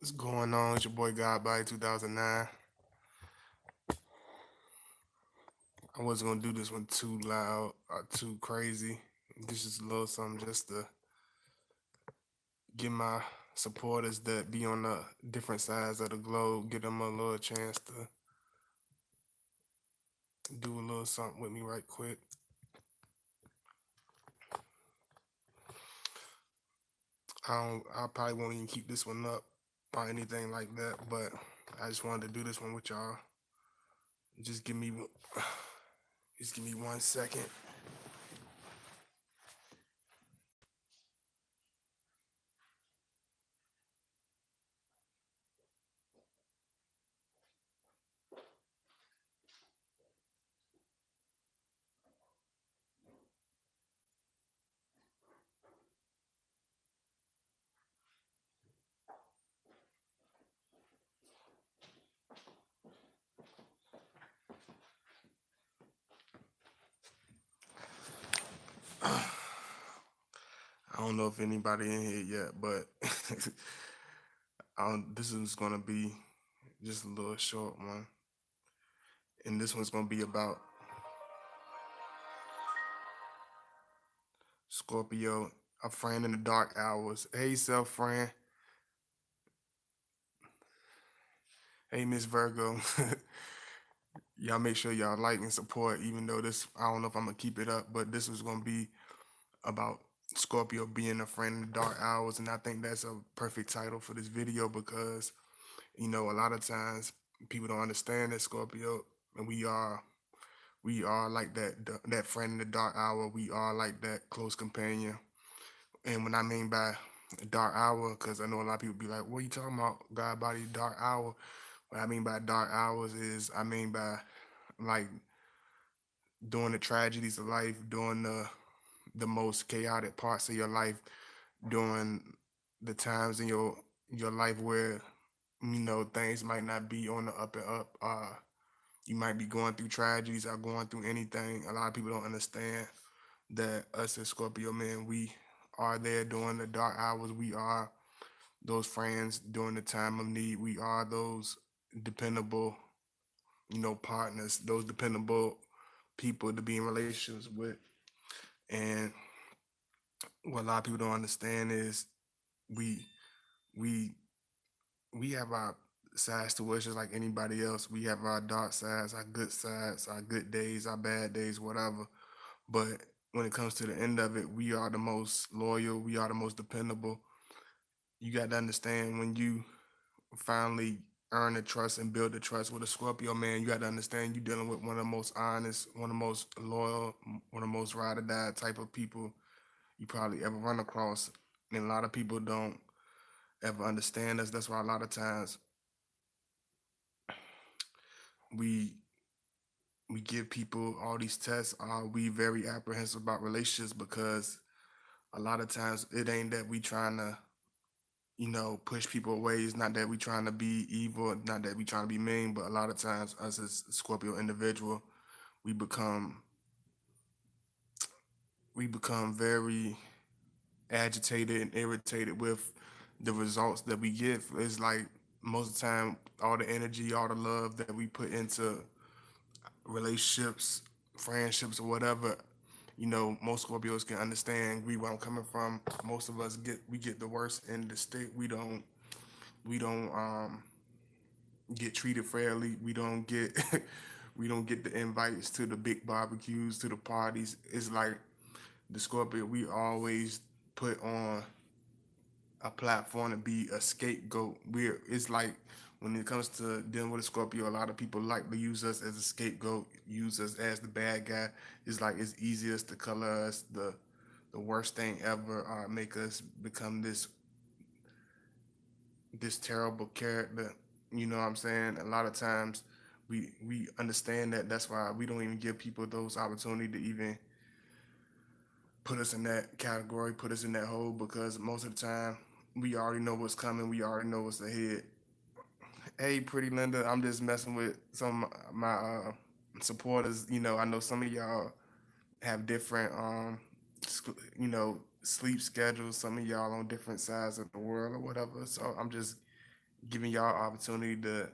What's going on? It's your boy Godbody 2009. I wasn't gonna do this one too loud or too crazy. This is a little something just to give my supporters that be on the different sides of the globe, give them a little chance to do a little something with me right quick. I probably won't even keep this one up or anything like that, but I just wanted to do this one with y'all. Just give me just give me 1 second. I don't know if anybody in here yet, but this is gonna be just a little short one, and this one's gonna be about Scorpio, a friend in the dark hours. Hey, self friend. Hey, Miss Virgo. Y'all make sure y'all like and support. Even though this, I don't know if I'm gonna keep it up, but this was gonna be about Scorpio being a friend in the dark hours, and I think that's a perfect title for this video because a lot of times people don't understand that Scorpio, and we are like that friend in the dark hour. We are like that close companion. And when I mean by dark hour, because I know a lot of people be like, "What are you talking about, God body dark hour?" What I mean by dark hours is I mean by like during the tragedies of life, during the most chaotic parts of your life, during the times in your life where things might not be on the up and up. You might be going through tragedies or going through anything. A lot of people don't understand that us as Scorpio men, we are there during the dark hours. We are those friends during the time of need. We are those dependable, partners, those dependable people to be in relationships with. And what a lot of people don't understand is we we we have our sides to us just like anybody else. We have our dark sides, our good days, our bad days, whatever. But when it comes to the end of it, we are the most loyal, we are the most dependable. You got to understand when you finally earn the trust and build the trust with a Scorpio man, you got to understand you're dealing with one of the most honest, one of the most loyal, one of the most ride or die type of people you probably ever run across. And a lot of people don't ever understand us. That's why a lot of times we we give people all these tests. Are we very apprehensive about relationships because a lot of times it ain't that we trying to push people away. It's not that we trying to be evil, not that we trying to be mean, but a lot of times us as Scorpio individual, we become we become very agitated and irritated with the results that we get. It's like most of the time, all the energy, all the love that we put into relationships, friendships, or whatever. Most Scorpios can understand where I'm coming from. Most of us get the worst end of the stick. We don't get treated fairly. We don't get we don't get the invites to the big barbecues, to the parties. It's like the Scorpio, we always put on a platform to be a scapegoat. It's like when it comes to dealing with a Scorpio, a lot of people like to use us as a scapegoat, use us as the bad guy. It's like it's easiest to color us the worst thing ever, or make us become this terrible character. You know what I'm saying? A lot of times we understand that. That's why we don't even give people those opportunity to even put us in that category, put us in that hole, because most of the time we already know what's coming. We already know what's ahead. Hey, pretty Linda, I'm just messing with some of my supporters. I know some of y'all have different, sleep schedules. Some of y'all on different sides of the world or whatever. So I'm just giving y'all opportunity to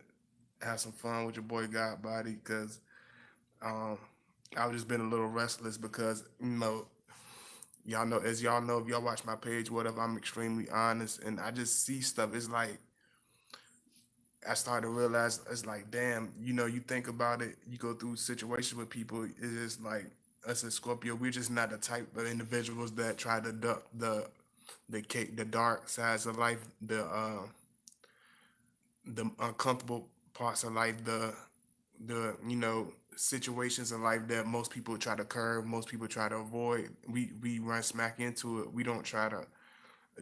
have some fun with your boy God Body, because um, I've just been a little restless because y'all know, as y'all know, if y'all watch my page, whatever, I'm extremely honest, and I just see stuff. It's like I started to realize, it's like, damn, you think about it, you go through situations with people, it's just like us as Scorpio, we're just not the type of individuals that try to duck the dark sides of life, the uncomfortable parts of life, the situations in life that most people try to curve, most people try to avoid. We run smack into it. We don't try to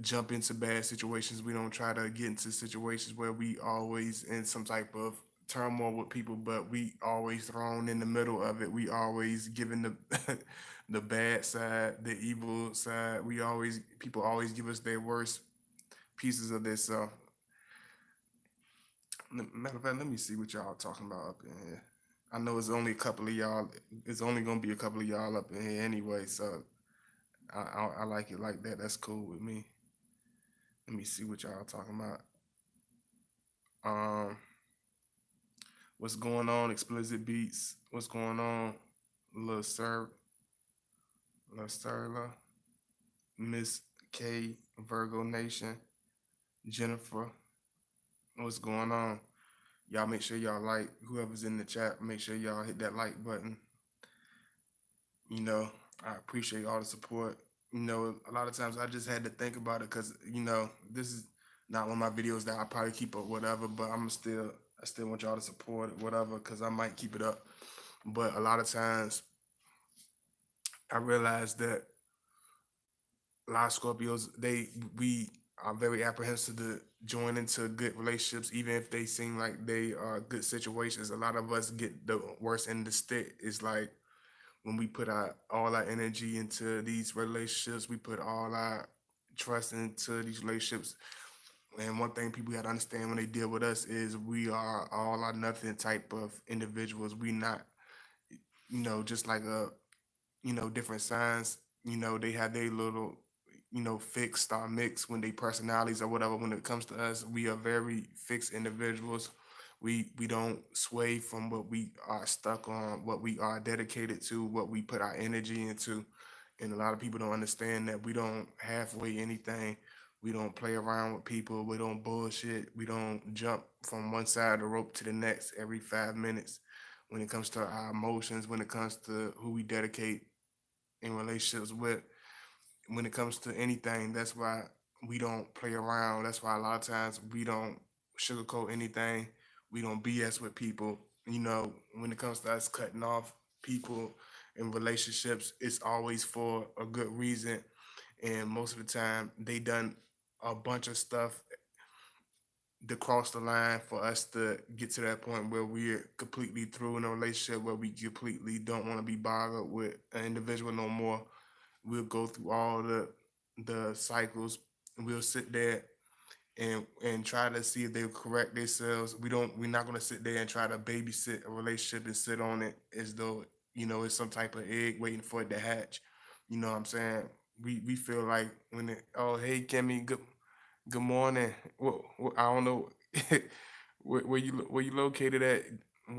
jump into bad situations. We don't try to get into situations where we always in some type of turmoil with people, but we always thrown in the middle of it. We always given the the bad side, the evil side. We always People always give us their worst pieces of this. So, matter of fact, let me see what y'all talking about up in here. I know it's only a couple of y'all. It's only gonna be a couple of y'all up in here anyway. So I like it like that. That's cool with me. Let me see what y'all talking about. Um, what's going on? Explicit Beats. What's going on? Lil Sir, Lil Sirla, Miss K, Virgo Nation, Jennifer. What's going on? Y'all make sure y'all like whoever's in the chat. Make sure y'all hit that like button. You know, I appreciate all the support. A lot of times I just had to think about it because this is not one of my videos that I probably keep up whatever, but I still want y'all to support it, whatever, because I might keep it up. But a lot of times I realize that a lot of Scorpios, we are very apprehensive to join into good relationships, even if they seem like they are good situations. A lot of us get the worst end of the stick. It's like when we put all our energy into these relationships, we put all our trust into these relationships. And one thing people got to understand when they deal with us is we are all or nothing type of individuals. We not, just like different signs. They have their little, fixed or mix when they personalities or whatever. When it comes to us, we are very fixed individuals. We don't sway from what we are stuck on, what we are dedicated to, what we put our energy into. And a lot of people don't understand that we don't halfway anything. We don't play around with people. We don't bullshit. We don't jump from one side of the rope to the next every 5 minutes. When it comes to our emotions, when it comes to who we dedicate in relationships with, when it comes to anything, that's why we don't play around. That's why a lot of times we don't sugarcoat anything. We don't BS with people. When it comes to us cutting off people in relationships, it's always for a good reason. And most of the time, they done a bunch of stuff to cross the line for us to get to that point where we're completely through in a relationship, where we completely don't want to be bothered with an individual no more. We'll go through all the cycles, and we'll sit there and try to see if they'll correct themselves. We're not gonna sit there and try to babysit a relationship and sit on it as though it's some type of egg waiting for it to hatch. You know what I'm saying? We feel like when oh, hey Kimmy, good morning. I don't know where you located at,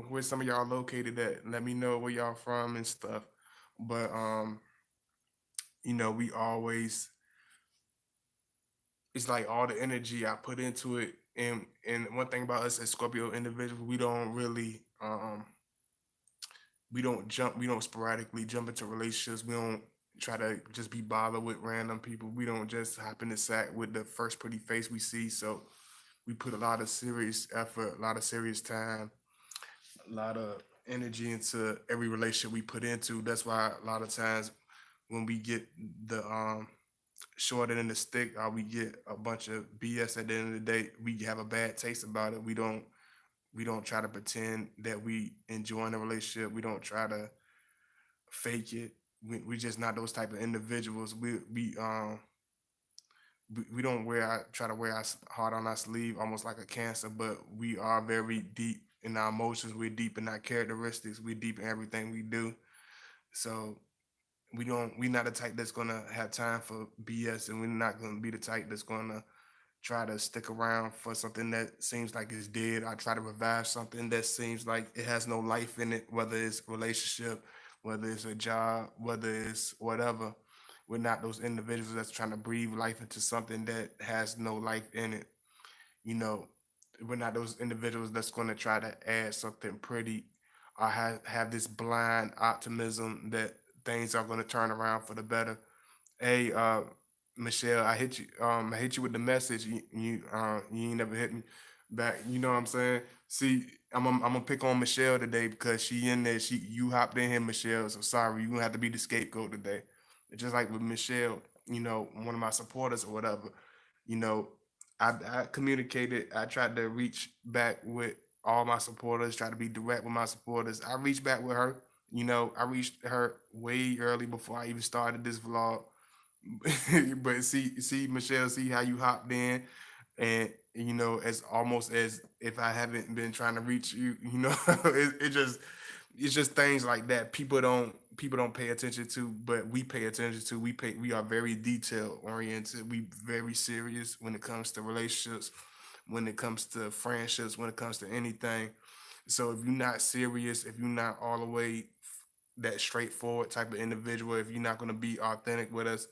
where some of y'all located at. Let me know where y'all from and stuff. But we always, it's like all the energy I put into it. And one thing about us as Scorpio individuals, we don't sporadically jump into relationships. We don't try to just be bothered with random people. We don't just hop in the sack with the first pretty face we see. So we put a lot of serious effort, a lot of serious time, a lot of energy into every relationship we put into. That's why a lot of times when we get the short end of the stick, or we get a bunch of BS at the end of the day, we have a bad taste about it. We don't try to pretend that we enjoying the relationship. We don't try to fake it. We just not those type of individuals. We don't try to wear our heart on our sleeve almost like a cancer, but we are very deep in our emotions. We're deep in our characteristics. We're deep in everything we do. So we're not the type that's gonna have time for BS, and we're not gonna be the type that's gonna try to stick around for something that seems like it's dead. I try to revive something that seems like it has no life in it, whether it's a relationship, whether it's a job, whether it's whatever. We're not those individuals that's trying to breathe life into something that has no life in it. You know, we're not those individuals that's going to try to add something pretty or have this blind optimism that things are going to turn around for the better. Hey, Michelle, I hit you with the message. You ain't never hit me back. You know what I'm saying? See, I'm gonna pick on Michelle today because she in there. You hopped in here, Michelle. So sorry, you gonna have to be the scapegoat today. Just like with Michelle, one of my supporters or whatever. You know, I communicated. I tried to reach back with all my supporters. Try to be direct with my supporters. I reached back with her. I reached her way early before I even started this vlog. But see, Michelle, see how you hopped in, and as almost as if I haven't been trying to reach you. It's just things like that. People don't pay attention to, but we pay attention to. We are very detail oriented. We very serious when it comes to relationships, when it comes to friendships, when it comes to anything. So if you're not serious, if you're not all the way that straightforward type of individual, if you're not going to be authentic with us,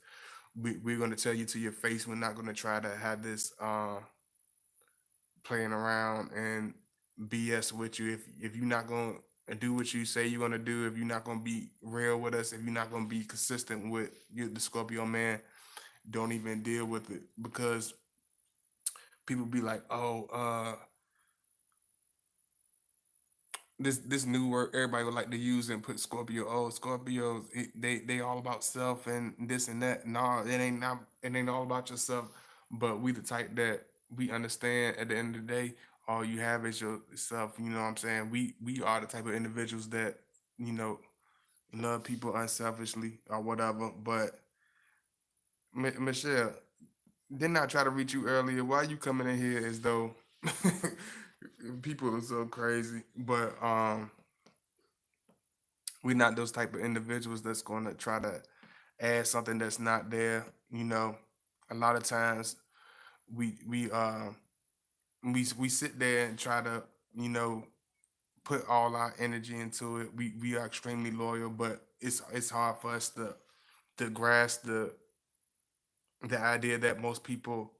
we're going to tell you to your face. We're not going to try to have this playing around and BS with you. If you're not going to do what you say you're going to do, if you're not going to be real with us, if you're not going to be consistent with the Scorpio man, don't even deal with it, because people be like, oh, this new word everybody would like to use and put Scorpio. Oh, Scorpios, they all about self and this and that. No, it ain't all about yourself. But we the type that we understand at the end of the day, all you have is yourself. You know what I'm saying? We are the type of individuals that, you know, love people unselfishly or whatever. But Michelle, didn't I try to reach you earlier? Why you coming in here as though people are so crazy? But we're not those type of individuals that's going to try to add something that's not there. A lot of times we sit there and try to, you know put all our energy into it. We are extremely loyal, but it's hard for us to grasp the idea that most people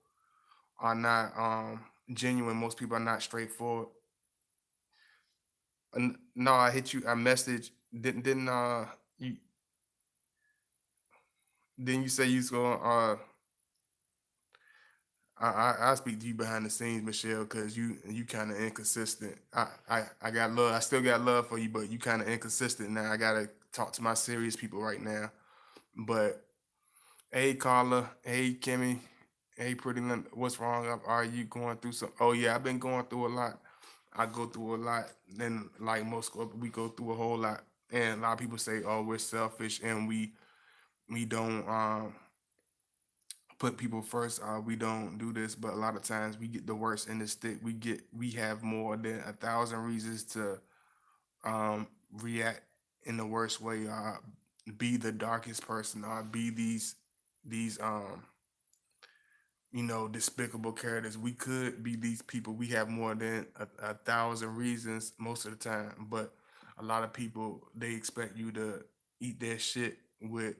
are not genuine. Most people are not straightforward. And no, I hit you. I message. Didn't you didn't you say you was going I speak to you behind the scenes, Michelle, because you kind of inconsistent. I got love. I still got love for you, but you kind of inconsistent now. I gotta talk to my serious people right now. But hey, Carla. Hey, Kimmy. Hey, Pretty Linda. What's wrong? Are you going through some? Oh yeah, I've been going through a lot. I go through a lot. And like most, we go through a whole lot. And a lot of people say, "Oh, we're selfish and we don't put people first. We don't do this." But a lot of times we get the worst in the stick. We have more than 1,000 reasons to react in the worst way. Be the darkest person. Be these despicable characters. We could be these people. We have more than 1,000 reasons most of the time. But a lot of people, they expect you to eat their shit with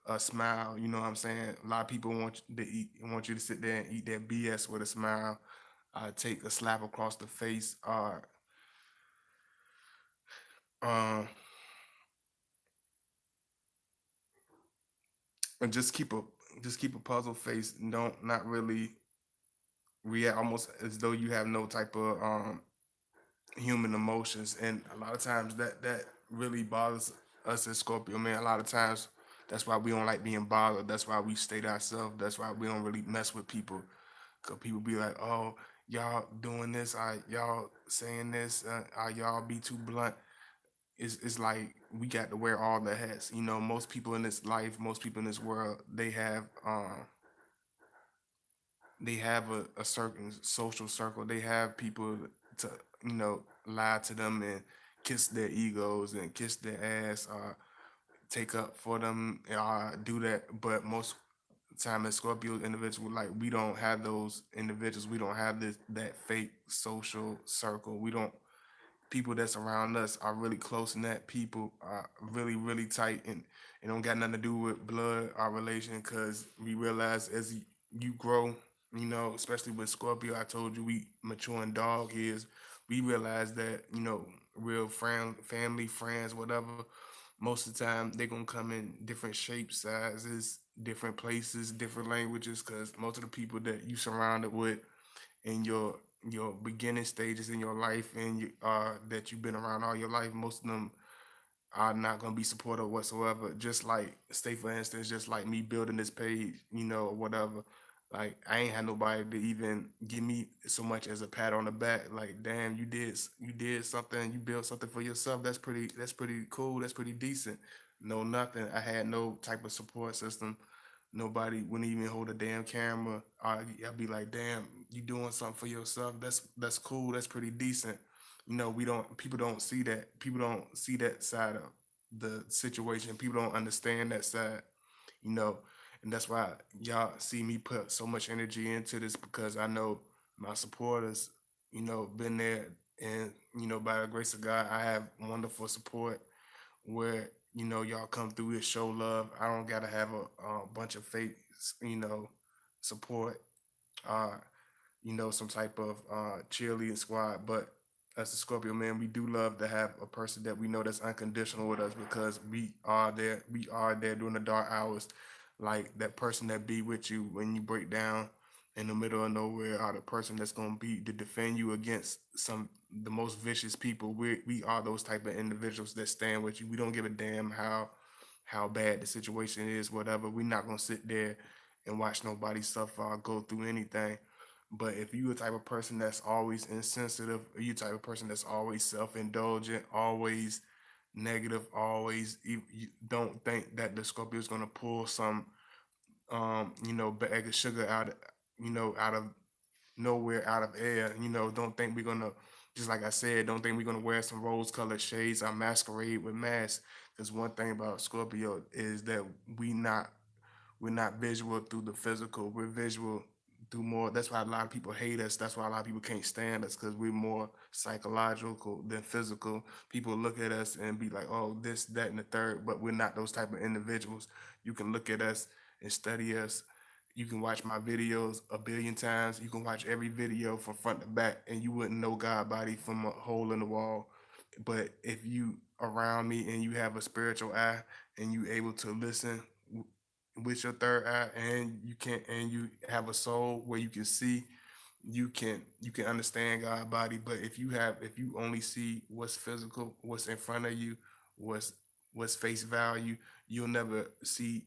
a smile. You know what I'm saying? A lot of people want you to sit there and eat their BS with a smile. Take a slap across the face, or um, and just keep a puzzle face. And don't not really react, almost as though you have no type of human emotions. And a lot of times that really bothers us as Scorpio man. A lot of times that's why we don't like being bothered. That's why we stay to ourselves. That's why we don't really mess with people, because people be like, oh, y'all doing this, y'all saying this, y'all be too blunt. It's like we got to wear all the hats. Most people in this life, most people in this world, they have a certain social circle. They have people to, lie to them and kiss their egos and kiss their ass, take up for them, do that. But most time as Scorpio individual, like we don't have those individuals. We don't have this that fake social circle. We don't people that's around us are really close knit people, are really tight, and it don't got nothing to do with blood or relation. Because we realize as you grow, especially with Scorpio, I told you we mature in dog years. We realize that real family, friends, whatever. Most of the time, they're gonna come in different shapes, sizes, different places, different languages. Because most of the people that you surrounded with in your beginning stages in your life and that you've been around all your life, most of them are not going to be supportive whatsoever. Just like, say for instance, just like me building this page, or whatever. Like, I ain't had nobody to even give me so much as a pat on the back. Like, damn, you did something, you built something for yourself. That's pretty cool. That's pretty decent. No, nothing. I had no type of support system. Nobody wouldn't even hold a damn camera. I'd be like, damn, you doing something for yourself. That's cool. That's pretty decent. We don't. People don't see that. People don't see that side of the situation. People don't understand that side. You know, and that's why y'all see me put so much energy into this, because I know my supporters. Been there, and by the grace of God, I have wonderful support where y'all come through and show love. I don't gotta have a bunch of fake, you know, support. Uh, some type of cheerleading squad. But as a Scorpio man, we do love to have a person that we know that's unconditional with us, because we are there. We are there during the dark hours, like that person that be with you when you break down in the middle of nowhere, or the person that's gonna be to defend you against the most vicious people. We are those type of individuals that stand with you. We don't give a damn how bad the situation is, whatever. We're not gonna sit there and watch nobody suffer or go through anything. But if you a type of person that's always insensitive, or you type of person that's always self-indulgent, always negative, always you don't think that the Scorpio is gonna pull some bag of sugar out of nowhere, out of air. Don't think we're gonna, just like I said, don't think we're gonna wear some rose-colored shades or masquerade with masks. Because one thing about Scorpio is that we not we're not visual through the physical. We're visual through more. That's why a lot of people hate us. That's why a lot of people can't stand us, because we're more psychological than physical. People look at us and be like, "Oh, this, that, and the third," but we're not those type of individuals. You can look at us and study us. You can watch my videos a billion times. You can watch every video from front to back, and you wouldn't know God body from a hole in the wall. But if you around me and you have a spiritual eye and you able to listen with your third eye, and you have a soul where you can see, you can understand God body. But if you only see what's physical, what's in front of you, what's what's face value, you'll never see,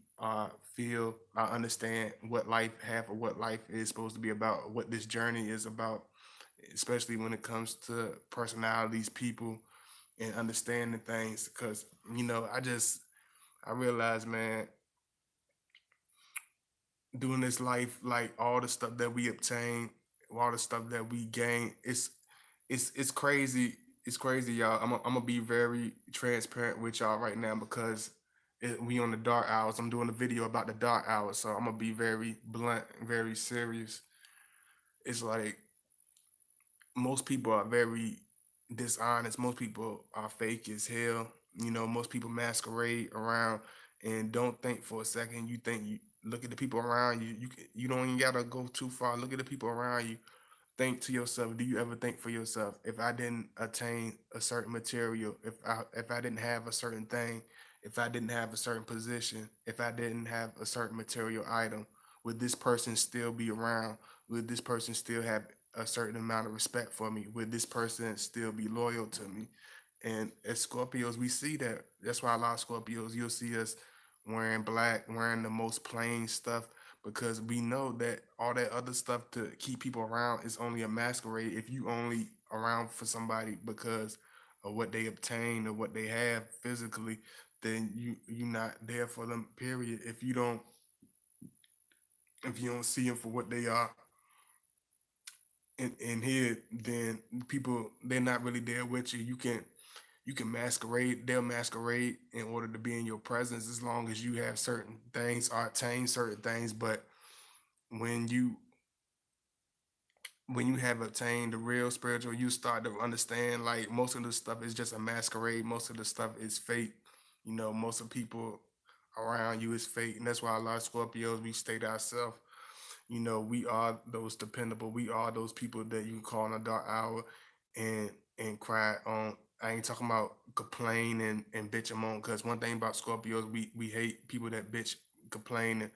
feel, understand what life have, or what life is supposed to be about, what this journey is about, especially when it comes to personalities, people, and understanding things. Because I realize, man, doing this life, like all the stuff that we obtain, all the stuff that we gain, it's crazy. It's crazy, y'all. I'm gonna be very transparent with y'all right now, because we on the dark hours. I'm doing a video about the dark hours, so I'm gonna be very blunt, very serious. It's like most people are very dishonest. Most people are fake as hell. Most people masquerade around and don't think for a second. You think you look at the people around you. You don't even gotta go too far. Look at the people around you. Think to yourself, do you ever think for yourself, if I didn't attain a certain material, if I didn't have a certain thing, if I didn't have a certain position, if I didn't have a certain material item, would this person still be around? Would this person still have a certain amount of respect for me? Would this person still be loyal to me? And as Scorpios, we see that. That's why a lot of Scorpios, you'll see us wearing black, wearing the most plain stuff, because we know that all that other stuff to keep people around is only a masquerade. If you only around for somebody because of what they obtain or what they have physically, then you're not there for them. Period. If you don't see them for what they are in here, then people, they're not really there with you. you can masquerade. They'll masquerade in order to be in your presence as long as you have certain things or attain certain things. But when you when you have obtained the real spiritual, you start to understand like most of the stuff is just a masquerade. Most of the stuff is fake. Most of people around you is fake, and that's why a lot of Scorpios we stay to ourselves. We are those dependable. We are those people that you can call in a dark hour and cry on. I ain't talking about complain and bitch them on, because one thing about Scorpios, we hate people that bitch, complain. And,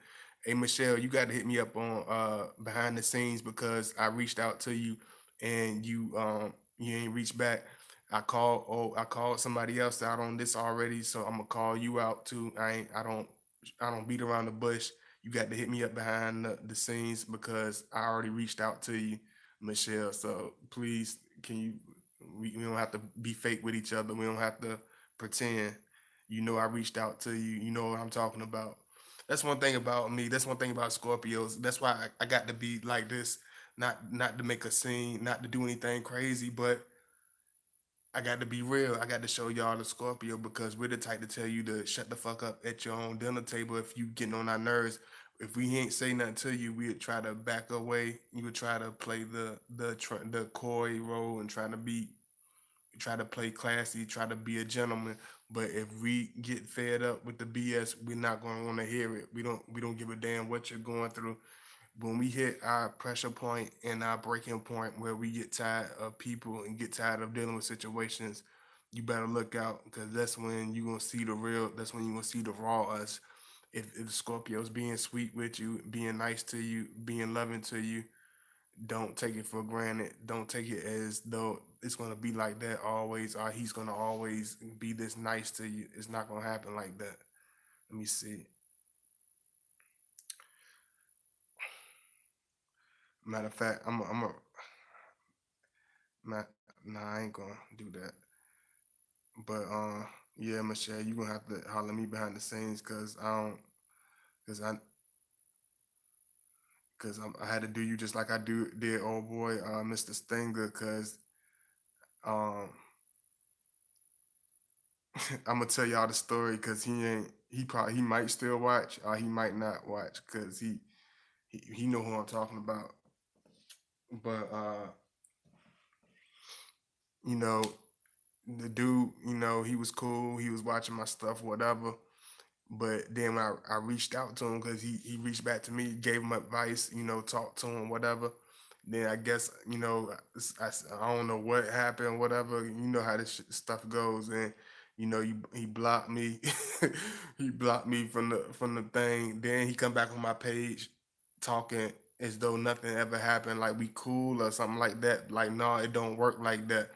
hey Michelle, you got to hit me up on behind the scenes, because I reached out to you and you ain't reached back. I called somebody else out on this already, so I'm gonna call you out too. I don't beat around the bush. You got to hit me up behind the scenes, because I already reached out to you, Michelle. So please, can you? We don't have to be fake with each other. We don't have to pretend. I reached out to you. You know what I'm talking about. That's one thing about me. That's one thing about Scorpios. That's why I got to be like this, not to make a scene, not to do anything crazy, but I got to be real. I got to show y'all the Scorpio, because we're the type to tell you to shut the fuck up at your own dinner table if you getting on our nerves. If we ain't say nothing to you, we'd try to back away. You would try to play the coy role and try to play classy, try to be a gentleman. But if we get fed up with the BS, we're not going to want to hear it. We don't give a damn what you're going through. When we hit our pressure point and our breaking point where we get tired of people and get tired of dealing with situations, you better look out, because that's when you're gonna see the real. That's when you're gonna see the raw us. If Scorpio's being sweet with you, being nice to you, being loving to you, don't take it for granted. Don't take it as though it's gonna be like that always, or he's gonna always be this nice to you. It's not gonna happen like that. Let me see. Matter of fact, nah, I ain't gonna do that. But yeah, Michelle, you gonna have to holler at me behind the scenes, cause I don't, cause I, I had to do you just like I did old boy, Mr. Stinger, cause um, I'm gonna tell y'all the story, cause he might still watch, or he might not watch, cause he know who I'm talking about. But you know, the dude, he was cool. He was watching my stuff, whatever. But then when I reached out to him, because he reached back to me, gave him advice, talked to him, whatever. Then I guess, I don't know what happened, whatever. You know how this stuff goes. And, he blocked me. He blocked me from the thing. Then he come back on my page talking as though nothing ever happened, like we cool or something like that. Like, no, it don't work like that.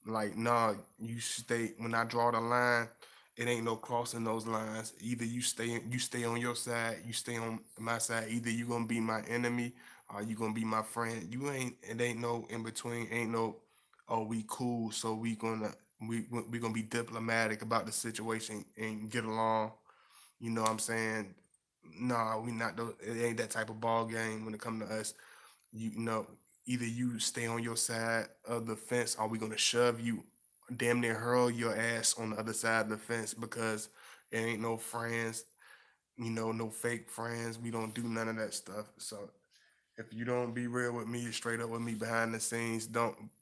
Like, nah, you stay, when I draw the line, it ain't no crossing those lines. Either you stay on your side, you stay on my side. Either you gonna be my enemy or you gonna be my friend. You ain't It ain't no in between. Ain't no, oh, we cool, so we gonna be diplomatic about the situation and get along. You know what I'm saying? Nah, we not it ain't that type of ball game when it come to us. You know, either you stay on your side of the fence, or we gonna shove you, damn near hurl your ass on the other side of the fence, because there ain't no friends, no fake friends. We don't do none of that stuff. So if you don't be real with me, straight up with me behind the scenes,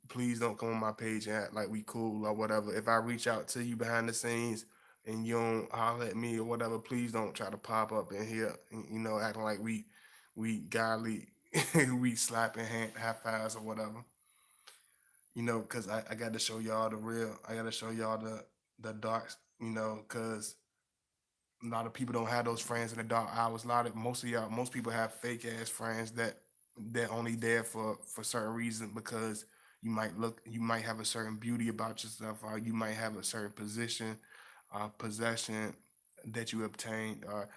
please don't come on my page and act like we cool or whatever. If I reach out to you behind the scenes and you don't holler at me or whatever, please don't try to pop up in here, acting like we godly, we slapping high fives or whatever. Because I got to show y'all the real. I got to show y'all the darks. Because a lot of people don't have those friends in the dark hours. Most people have fake ass friends that only there for certain reasons, because you might have a certain beauty about yourself, or you might have a certain position, possession that you obtained, or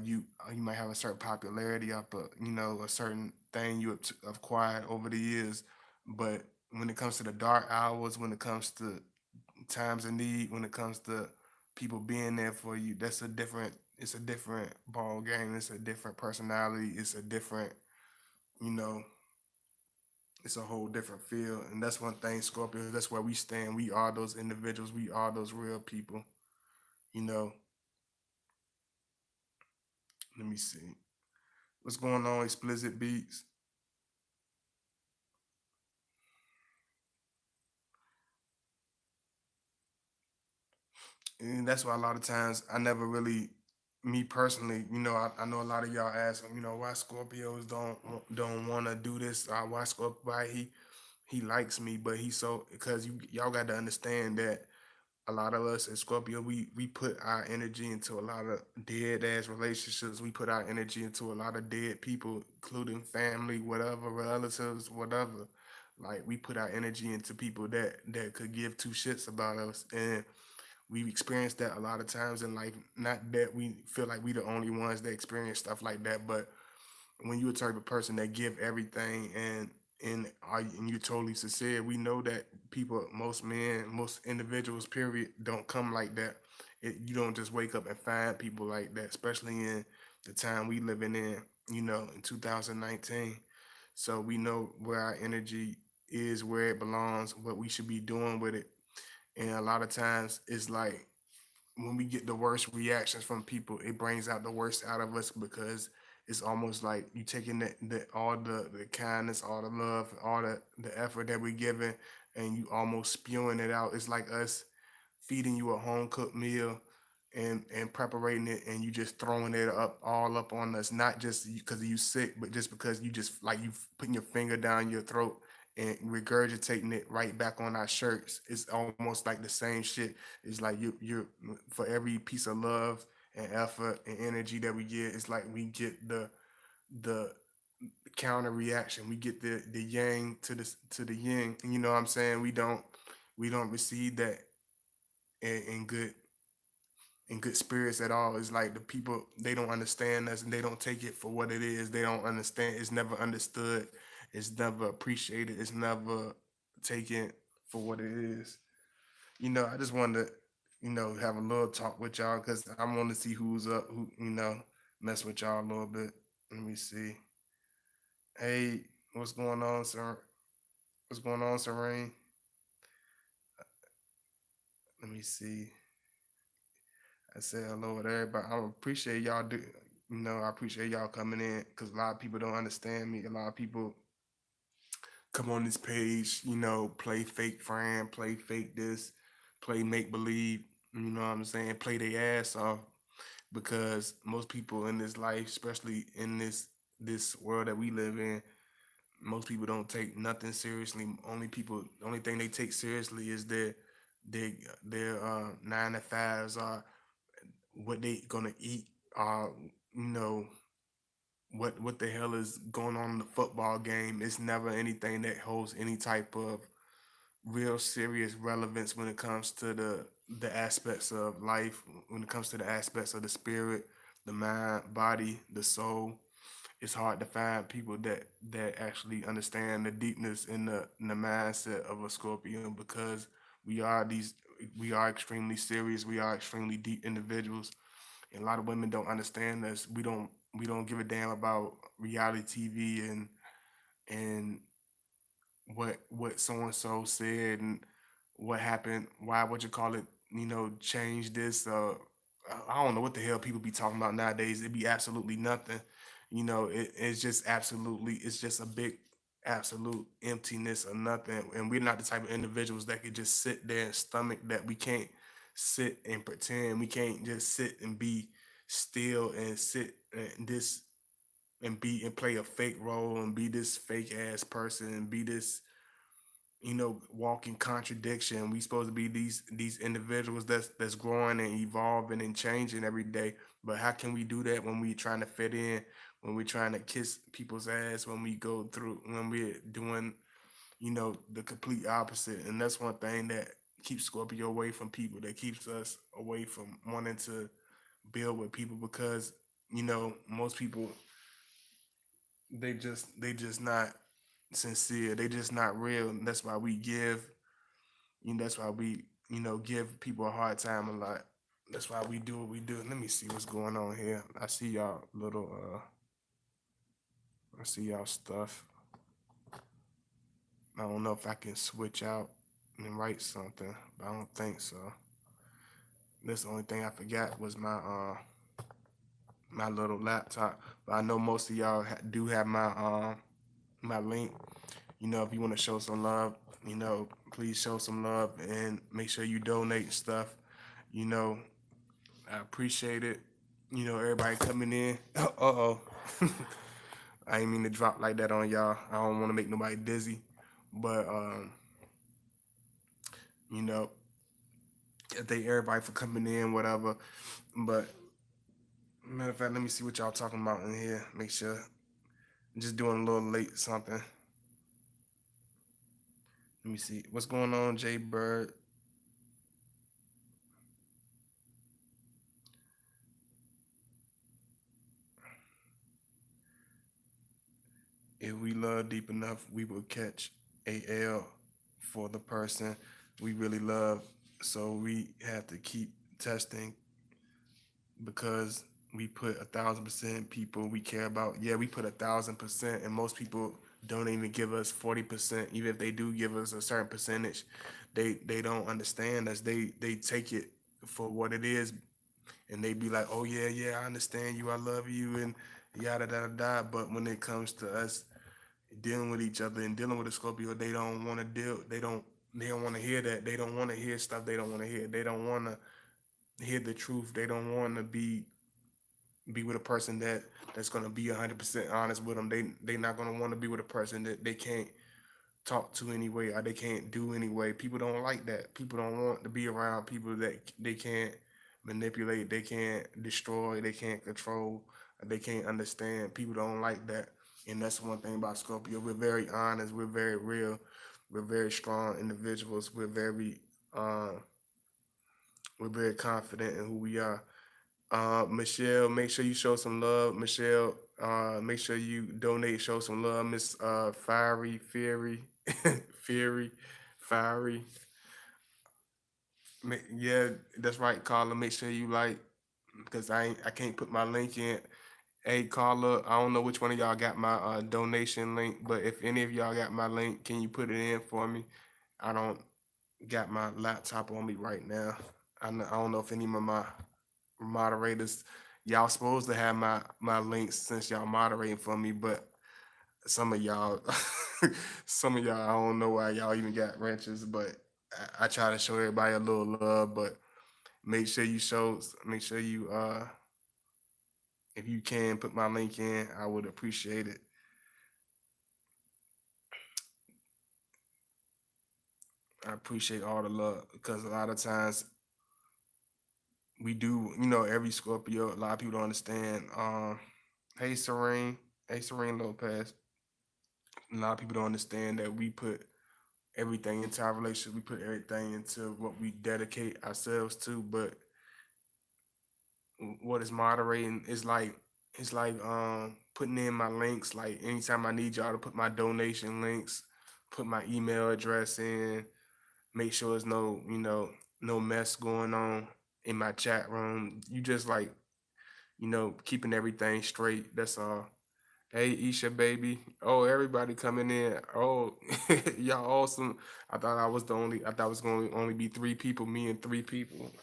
you might have a certain popularity up, a certain thing you acquired over the years. But when it comes to the dark hours, when it comes to times of need, when it comes to people being there for you, it's a different ball game. It's a different personality. It's a different, you know, it's a whole different feel. And that's one thing, Scorpios, that's where we stand. We are those individuals, we are those real people. You know, let me see. What's going on, Explicit Beats? And that's why a lot of times I never really, me personally, I know a lot of y'all ask, why Scorpios don't want to do this. Why Scorpio? Why he likes me, but he's so because y'all got to understand that a lot of us at Scorpio, we put our energy into a lot of dead ass relationships. We put our energy into a lot of dead people, including family, whatever, relatives, whatever. Like we put our energy into people that could give two shits about us, and we've experienced that a lot of times in life. Not that we feel like we the only ones that experience stuff like that, but when you're a type of person that give everything and you're totally sincere, we know that people, most men, most individuals, period, don't come like that. You don't just wake up and find people like that, especially in the time we living in 2019. So we know where our energy is, where it belongs, what we should be doing with it. And a lot of times it's like when we get the worst reactions from people, it brings out the worst out of us because it's almost like you taking the all the kindness, all the love, all the effort that we're giving, and you almost spewing it out. It's like us feeding you a home cooked meal and preparing it, and you just throwing it up all up on us, not just because you sick, but just because you just like you putting your finger down your throat and regurgitating it right back on our shirts. It's almost like the same shit. It's like you for every piece of love and effort and energy that we get, it's like we get the counter reaction. We get the yang to the yin. You know what I'm saying? We don't receive that in good spirits at all. It's like the people, they don't understand us and they don't take it for what it is. They don't understand. It's never understood. It's never appreciated. It's never taken for what it is. I just wanted to, have a little talk with y'all because I want to see who's up, who, mess with y'all a little bit. Let me see. Hey, what's going on, sir? What's going on, Serene? Let me see. I said hello to everybody. I appreciate y'all. I appreciate y'all coming in because a lot of people don't understand me. A lot of people come on this page, play fake friend, play fake this, play make believe. You know what I'm saying? Play their ass off because most people in this life, especially in this world that we live in, most people don't take nothing seriously. The only thing they take seriously is their their 9 to 5s, or what they gonna eat, uh, you know, what the hell is going on in the football game. It's never anything that holds any type of real serious relevance when it comes to the aspects of life, when it comes to the aspects of the spirit, the mind, body, the soul. It's hard to find people that actually understand the deepness in the mindset of a Scorpion because we are these we are extremely serious, we are extremely deep individuals, and a lot of women don't understand us. We don't give a damn about reality TV and what so and so said and what happened, why would you call it, change this. I don't know what the hell people be talking about nowadays. It be absolutely nothing. It's just absolutely, it's just a big absolute emptiness of nothing. And we're not the type of individuals that could just sit there and stomach that. We can't sit and pretend. We can't just sit and be still and sit and this and be and play a fake role and be this fake ass person and be this walking contradiction. We supposed to be these individuals that's growing and evolving and changing every day. But how can we do that when we trying to fit in, when we're trying to kiss people's ass, when we go through, when we're doing, the complete opposite? And that's one thing that keeps Scorpio away from people, that keeps us away from wanting to build with people because, most people, they just not sincere. They just not real. And that's why we give, that's why we, give people a hard time a lot. That's why we do what we do. Let me see what's going on here. I see y'all stuff. I don't know if I can switch out and write something, but I don't think so. This the only thing I forgot was my little laptop. But I know most of y'all do have my link. You know, if you want to show some love, you know, please show some love and make sure you donate stuff. You know, I appreciate it. You know, everybody coming in. Uh oh. I ain't mean to drop like that on y'all. I don't want to make nobody dizzy. But, you know, I thank everybody for coming in, whatever. But, matter of fact, let me see what y'all talking about in here. Make sure. I'm just doing a little late something. Let me see. What's going on, Jay Bird? If we love deep enough, we will catch a L for the person we really love. So we have to keep testing because we put 1,000% people we care about. Yeah, we put 1,000%, and most people don't even give us 40%. Even if they do give us a certain percentage, they don't understand us. They take it for what it is, and they be like, "Oh yeah, yeah, I understand you, I love you," and yada da da. But when it comes to us dealing with each other and dealing with a Scorpio, they don't want to deal. They don't want to hear that. They don't want to hear stuff they don't want to hear. They don't want to hear the truth. They don't want to be with a person that's gonna be 100% honest with them. They not gonna want to be with a person that they can't talk to anyway or they can't do anyway. People don't like that. People don't want to be around people that they can't manipulate, they can't destroy, they can't control, they can't understand. People don't like that. And that's one thing about Scorpio. We're very honest, we're very real, we're very strong individuals, we're very confident in who we are. Michelle, make sure you show some love. Michelle, make sure you donate, show some love. Miss Fiery, Fury, Fury, Fiery. Yeah, that's right, Carla. Make sure you like, because I can't put my link in. Hey, Carla, I don't know which one of y'all got my donation link, but if any of y'all got my link, can you put it in for me? I don't got my laptop on me right now. I don't know if any of my moderators, y'all supposed to have my links since y'all moderating for me, but some of y'all, some of y'all, I don't know why y'all even got wrenches, but I try to show everybody a little love, but make sure you if you can put my link in, I would appreciate it. I appreciate all the love because a lot of times we do, you know, every Scorpio, a lot of people don't understand. Hey Serene, hey Serene Lopez. A lot of people don't understand that we put everything into our relationship. We put everything into what we dedicate ourselves to. But what is moderating is like putting in my links. Like anytime I need y'all to put my donation links, put my email address in, make sure there's no mess going on in my chat room. You just like keeping everything straight. That's all. Hey Isha baby. Oh, everybody coming in. Oh, y'all awesome. I thought it was going to only be three people, me and three people.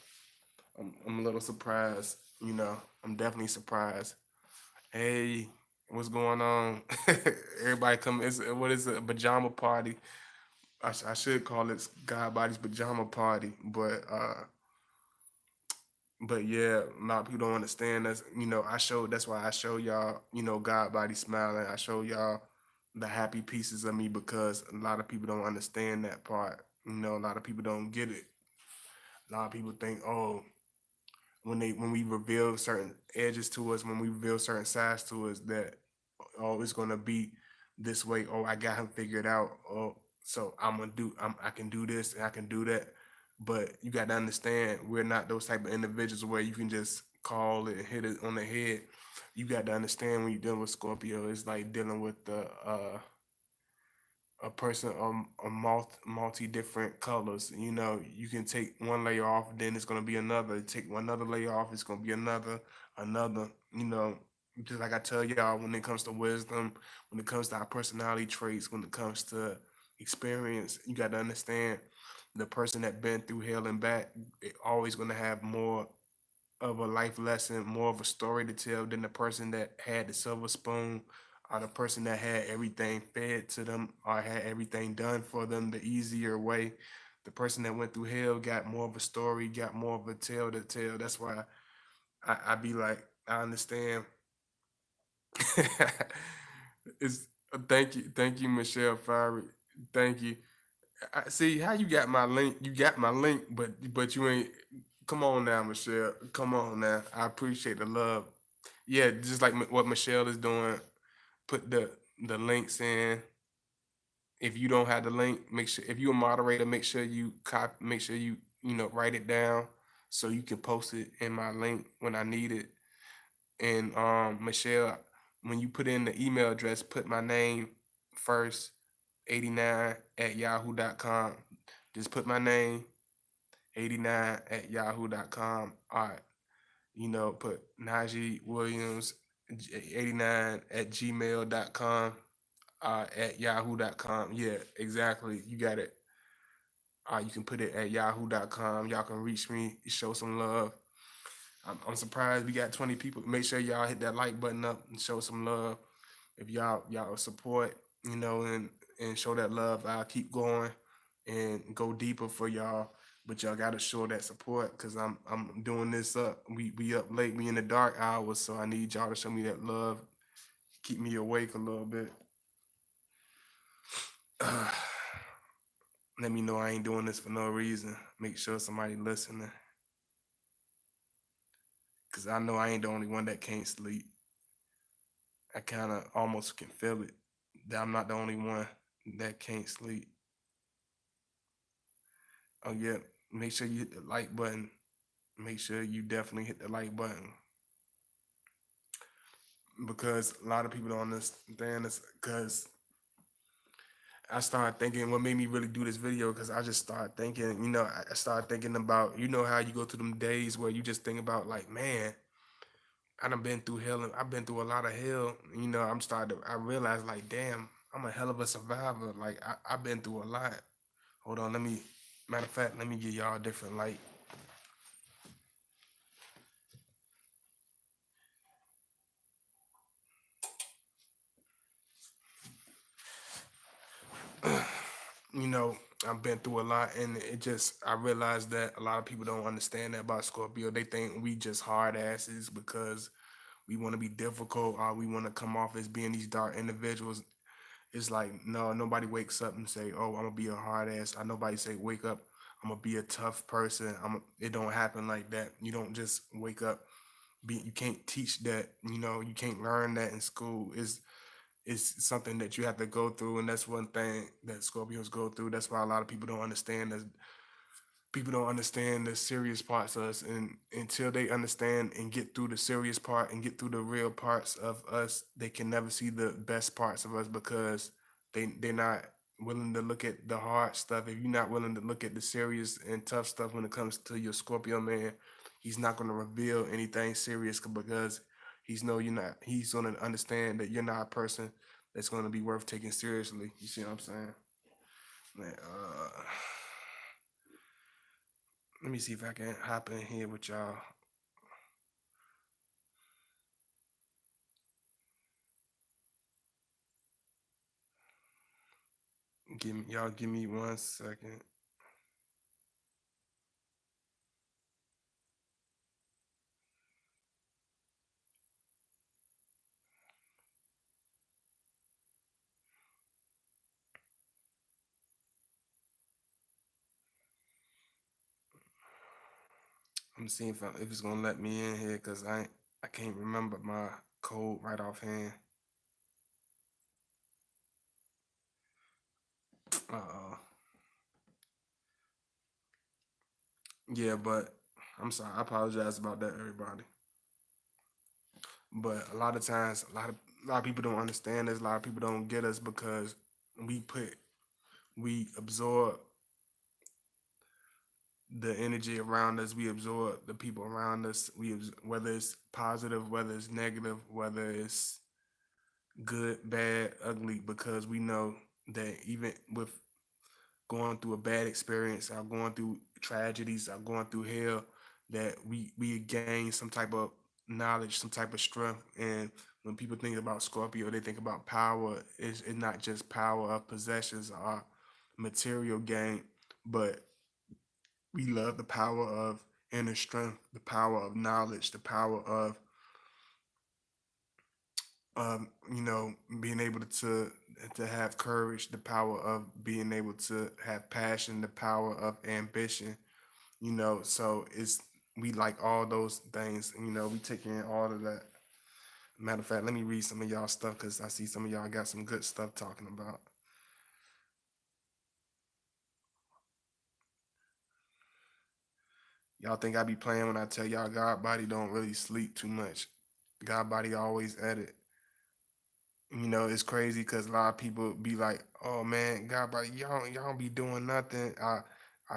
I'm a little surprised, I'm definitely surprised. Hey, what's going on? Everybody come what is it? A pajama party. I should call it God Body's pajama party, but yeah, a lot of people don't understand us. That's why I show y'all, God body smiling. I show y'all the happy pieces of me because a lot of people don't understand that part. A lot of people don't get it. A lot of people think, oh, when we reveal certain edges to us, when we reveal certain sides to us, that oh, it's gonna be this way. Oh, I got him figured out. Oh, so I can do this and I can do that. But you got to understand, we're not those type of individuals where you can just call it and hit it on the head. You got to understand when you're dealing with Scorpio, it's like dealing with a person multi different colors. You can take one layer off, then it's gonna be another. Take one another layer off, it's gonna be another. Just like I tell y'all, when it comes to wisdom, when it comes to our personality traits, when it comes to experience. You got to understand the person that been through hell and back, always going to have more of a life lesson, more of a story to tell than the person that had the silver spoon, or the person that had everything fed to them, or had everything done for them the easier way. The person that went through hell got more of a story, got more of a tale to tell. That's why I be like, I understand. It's thank you, Michelle Fiery. Thank you. I see how you got my link. You got my link, but you ain't. Come on now, Michelle. Come on now. I appreciate the love. Yeah, just like what Michelle is doing. Put the links in. If you don't have the link, make sure if you're a moderator, make sure you copy. Make sure you write it down so you can post it in my link when I need it. And Michelle, when you put in the email address, put my name first, 89 at yahoo.com. Just put my name, 89 at yahoo.com. All right. Put Najee Williams, 89 at gmail.com, at yahoo.com. Yeah, exactly. You got it. You can put it at yahoo.com. Y'all can reach me, show some love. I'm surprised we got 20 people. Make sure y'all hit that like button up and show some love. If y'all support, and show that love, I'll keep going and go deeper for y'all. But y'all gotta show that support because I'm doing this up. We up late, we in the dark hours, so I need y'all to show me that love, keep me awake a little bit. Let me know I ain't doing this for no reason. Make sure somebody listening. Cause I know I ain't the only one that can't sleep. I kinda almost can feel it. That I'm not the only one that can't sleep. Oh yeah. Make sure you hit the like button. Make sure you definitely hit the like button. Because a lot of people don't understand this. Because I started thinking what made me really do this video because I just started thinking, I started thinking about, how you go through them days where you just think about like, man, I done been through hell and I've been through a lot of hell. I realized like, damn, I'm a hell of a survivor. Like I've been through a lot. Hold on, matter of fact, let me give y'all a different light. you know, I've been through a lot, and I realized that a lot of people don't understand that about Scorpio. They think we just hard asses because we want to be difficult or we want to come off as being these dark individuals. It's like, no, nobody wakes up and say, oh, I'm gonna be a hard ass. Or nobody say, wake up, I'm gonna be a tough person. It don't happen like that. You don't just wake up. You can't teach that. You can't learn that in school. It's something that you have to go through, and that's one thing that Scorpios go through. That's why a lot of people don't understand that people don't understand the serious parts of us, and until they understand and get through the serious part and get through the real parts of us, they can never see the best parts of us because they're not willing to look at the hard stuff. If you're not willing to look at the serious and tough stuff when it comes to your Scorpio man, he's not going to reveal anything serious because he's going to understand that you're not a person that's going to be worth taking seriously. You see what I'm saying? Man, let me see if I can hop in here with y'all. Give me 1 second. I'm seeing if it's gonna let me in here because I can't remember my code right offhand. Uh, yeah, but I'm sorry. I apologize about that, everybody. But a lot of times, a lot of people don't understand this. A lot of people don't get us because we put we absorb the energy around us. We absorb the people around us. Whether it's positive, whether it's negative, whether it's good, bad, ugly, because we know that even with going through a bad experience, or going through tragedies, or going through hell, that we gain some type of knowledge, some type of strength. And when people think about Scorpio, they think about power. It's not just power of possessions or material gain, but we love the power of inner strength, the power of knowledge, the power of being able to have courage, the power of being able to have passion, the power of ambition. So it's we like all those things. We take in all of that. Matter of fact, let me read some of y'all stuff because I see some of y'all got some good stuff talking about. Y'all think I be playing when I tell y'all God body don't really sleep too much. God body always at it. It's crazy because a lot of people be like, "Oh man, God body, y'all don't be doing nothing.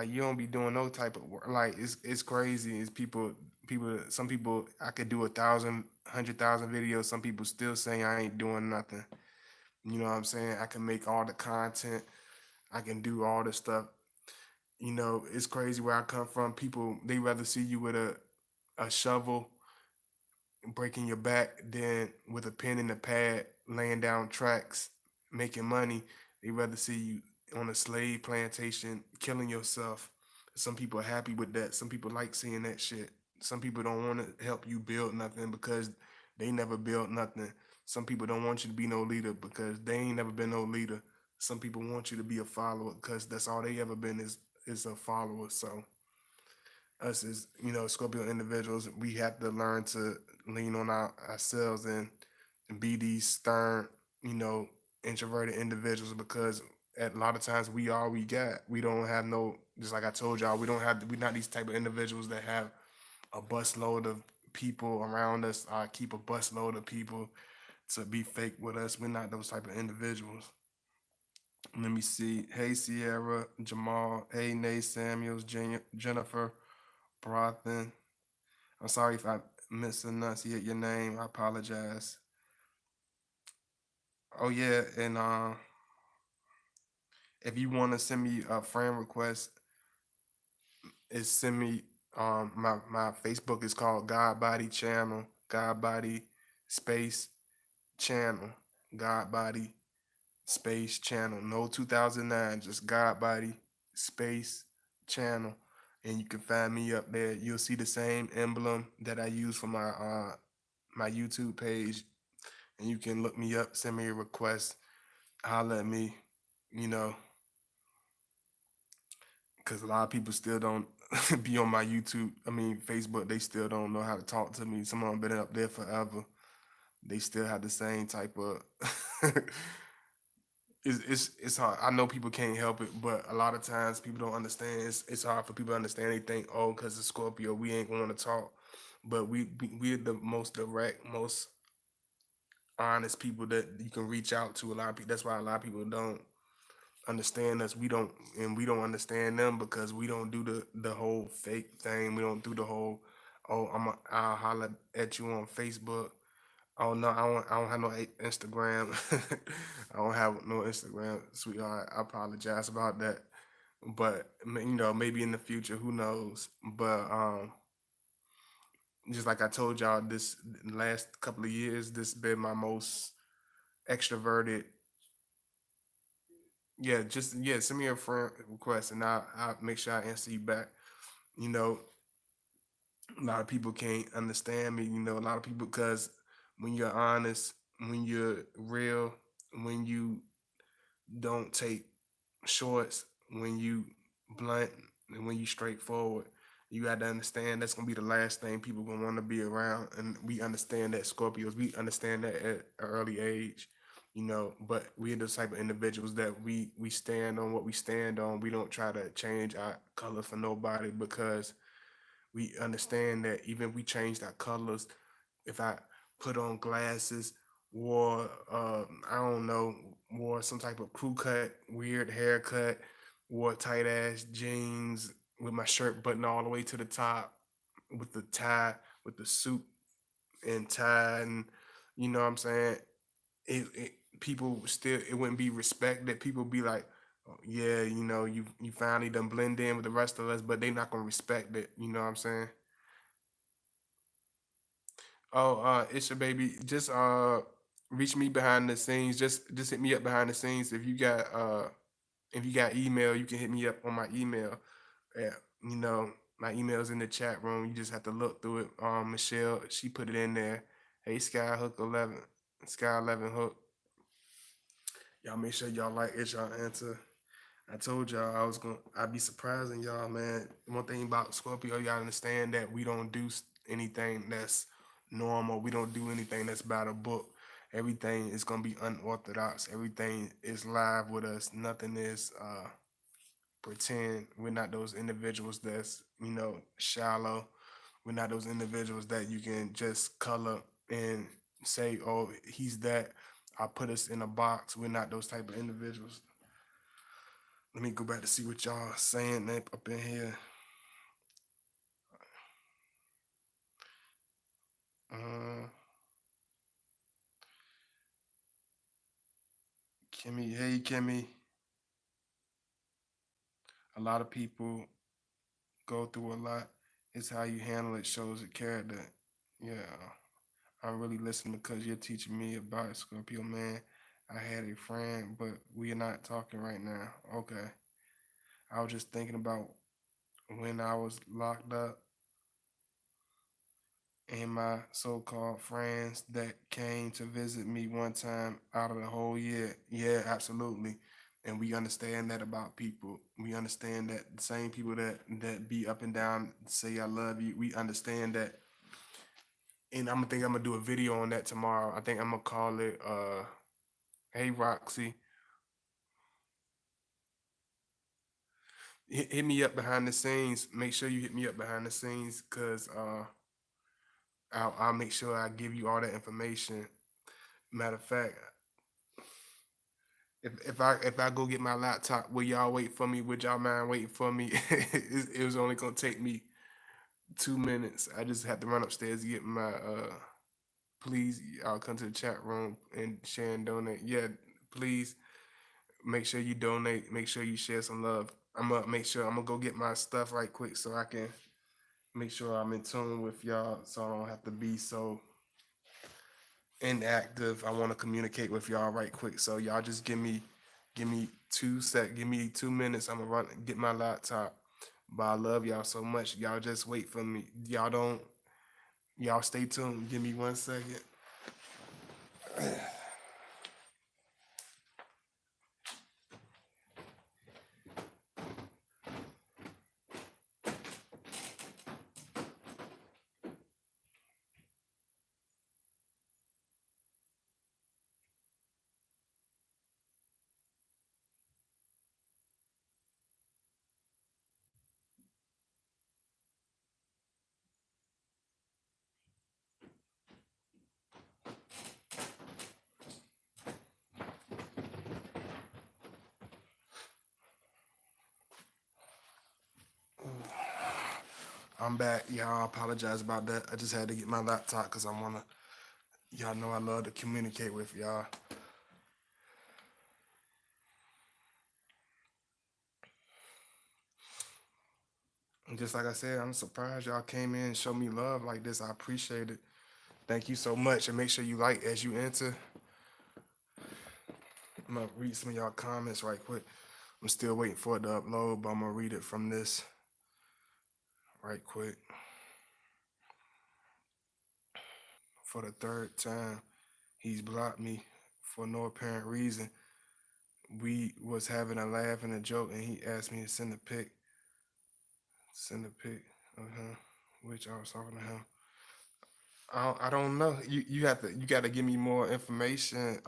You don't be doing no type of work." Like it's crazy. It's people. Some people I could do 100,000 videos. Some people still saying I ain't doing nothing. You know what I'm saying? I can make all the content. I can do all the stuff. It's crazy where I come from. People they rather see you with a shovel breaking your back than with a pen and a pad laying down tracks making money. They rather see you on a slave plantation killing yourself. Some people are happy with that. Some people like seeing that shit. Some people don't want to help you build nothing because they never built nothing. Some people don't want you to be no leader because they ain't never been no leader. Some people want you to be a follower because that's all they ever been is a follower. So us as Scorpio individuals, we have to learn to lean on ourselves and be these stern, you know, introverted individuals because at a lot of times we all we got. We don't have no, just like I told y'all, we're not these type of individuals that have a busload of people around us, keep a busload of people to be fake with us. We're not those type of individuals. Let me see. Hey Sierra, Jamal, hey Nate Samuels, Jennifer, Brothen. I'm sorry if I misenunciate your name. I apologize. Oh yeah, and if you want to send me a friend request, is send me my Facebook is called God Body Channel, God Body Space Channel, God Body Space Channel. No 2009, just God Body Space Channel, and you can find me up there. You'll see the same emblem that I use for my YouTube page, and you can look me up, send me a request, holler at me, you know, because a lot of people still don't be on my YouTube. I mean, Facebook, they still don't know how to talk to me. Some of them been up there forever. They still have the same type of. It's hard. I know people can't help it, but a lot of times people don't understand. It's hard for people to understand. They think, oh, because it's Scorpio, we ain't going to talk. But we're the most direct, most honest people that you can reach out to. A lot of people. That's why a lot of people don't understand us. We don't understand them because we don't do the whole fake thing. We don't do the whole, oh, I'll holler at you on Facebook. Oh no, I don't have no Instagram. I don't have no Instagram, sweetheart. I apologize about that. But maybe in the future, who knows? But just like I told y'all, this last couple of years, this been my most extroverted. Yeah, just yeah, send me a friend request and I'll make sure I answer you back. You know, a lot of people can't understand me. A lot of people because when you're honest, when you're real, when you don't take shorts, when you blunt, and when you straightforward, you got to understand that's gonna be the last thing people gonna want to be around. And we understand that Scorpios, we understand that at an early age. But we're the type of individuals that we stand on what we stand on. We don't try to change our color for nobody because we understand that even if we changed our colors, if I put on glasses, wore I don't know, wore some type of crew cut, weird haircut, wore tight ass jeans with my shirt buttoned all the way to the top, with the tie, with the suit and tie, and you know what I'm saying. It people still it wouldn't be respected. People be like, Yeah, you finally done blend in with the rest of us, but they not gonna respect it. You know what I'm saying? Oh, it's your baby. Just reach me behind the scenes. Just hit me up behind the scenes. If you got email, you can hit me up on my email. Yeah, my email's in the chat room. You just have to look through it. Michelle, she put it in there. Hey, Skyhook 11, Sky 11 Hook. Y'all make sure y'all like it. Y'all answer. I told y'all I'd be surprising y'all, man. One thing about Scorpio, y'all understand that we don't do anything that's normal. We don't do anything that's by the book. Everything is gonna be unorthodox. Everything is live with us. Nothing is pretend. We're not those individuals that's shallow. We're not those individuals that you can just color and say, oh, he's that. I put us in a box. We're not those type of individuals. Let me go back to see what y'all saying up in here. Uh, Kimmy, hey Kimmy. A lot of people go through a lot. It's how you handle it shows a character. Yeah, I'm really listening because you're teaching me about it, Scorpio man. I had a friend, but we are not talking right now. Okay. I was just thinking about when I was locked up and my so-called friends that came to visit me one time out of the whole year. Yeah, absolutely. And we understand that about people. We understand that the same people that be up and down say I love you. We understand that. And I'm gonna do a video on that tomorrow. I think I'm gonna call it Hey Roxy. Hit me up behind the scenes. Make sure you hit me up behind the scenes because I'll make sure I give you all that information. Matter of fact, if I go get my laptop, will y'all wait for me? Would y'all mind waiting for me? It was only gonna take me 2 minutes. I just had to run upstairs to get my please y'all come to the chat room and share and donate. Yeah, please make sure you donate. Make sure you share some love. I'm gonna go get my stuff right quick so I can make sure I'm in tune with y'all so I don't have to be so inactive. I want to communicate with y'all right quick. So y'all just give me 2 minutes. I'm gonna run get my laptop. But I love y'all so much. Y'all just wait for me. Y'all stay tuned. Give me 1 second. I'm back. Y'all I apologize about that. I just had to get my laptop because y'all know I love to communicate with y'all. And just like I said, I'm surprised y'all came in and showed me love like this. I appreciate it. Thank you so much. And make sure you like as you enter. I'm gonna read some of y'all comments right quick. I'm still waiting for it to upload, but I'm gonna read it from this right quick for the third time. He's blocked me for no apparent reason. We was having a laugh and a joke, and he asked me to send a pic of him, which I was talking to him. I don't know. You got to give me more information,